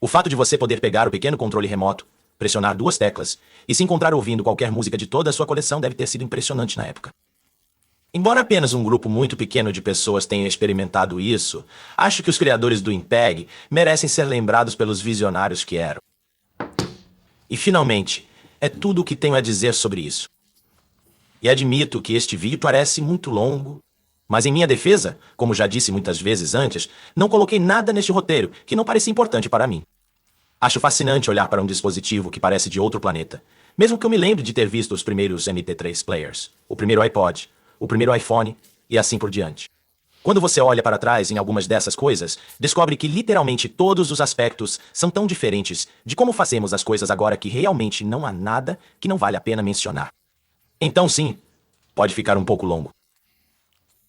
O fato de você poder pegar o pequeno controle remoto, pressionar duas teclas e se encontrar ouvindo qualquer música de toda a sua coleção deve ter sido impressionante na época. Embora apenas um grupo muito pequeno de pessoas tenha experimentado isso, acho que os criadores do MPEG merecem ser lembrados pelos visionários que eram. E finalmente, é tudo o que tenho a dizer sobre isso. E admito que este vídeo parece muito longo, mas em minha defesa, como já disse muitas vezes antes, não coloquei nada neste roteiro que não parecia importante para mim. Acho fascinante olhar para um dispositivo que parece de outro planeta, mesmo que eu me lembre de ter visto os primeiros MT3 players, o primeiro iPod, o primeiro iPhone e assim por diante. Quando você olha para trás em algumas dessas coisas, descobre que literalmente todos os aspectos são tão diferentes de como fazemos as coisas agora que realmente não há nada que não vale a pena mencionar. Então sim, pode ficar um pouco longo.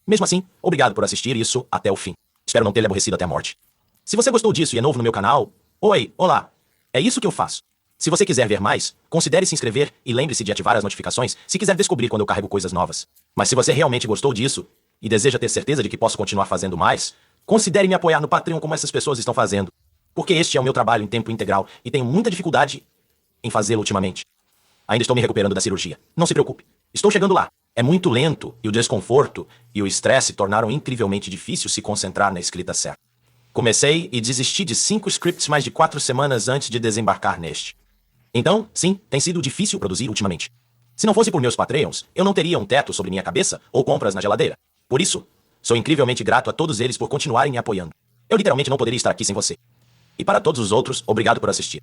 Mesmo assim, obrigado por assistir isso até o fim. Espero não ter lhe aborrecido até a morte. Se você gostou disso e é novo no meu canal, olá, é isso que eu faço. Se você quiser ver mais, considere se inscrever e lembre-se de ativar as notificações se quiser descobrir quando eu carrego coisas novas. Mas se você realmente gostou disso e deseja ter certeza de que posso continuar fazendo mais, considere me apoiar no Patreon como essas pessoas estão fazendo. Porque este é o meu trabalho em tempo integral e tenho muita dificuldade em fazê-lo ultimamente. Ainda estou me recuperando da cirurgia. Não se preocupe, estou chegando lá. É muito lento e o desconforto e o estresse tornaram incrivelmente difícil se concentrar na escrita certa. Comecei e desisti de 5 scripts mais de 4 semanas antes de desembarcar neste. Então, sim, tem sido difícil produzir ultimamente. Se não fosse por meus Patreons, eu não teria um teto sobre minha cabeça ou compras na geladeira. Por isso, sou incrivelmente grato a todos eles por continuarem me apoiando. Eu literalmente não poderia estar aqui sem você. E para todos os outros, obrigado por assistir.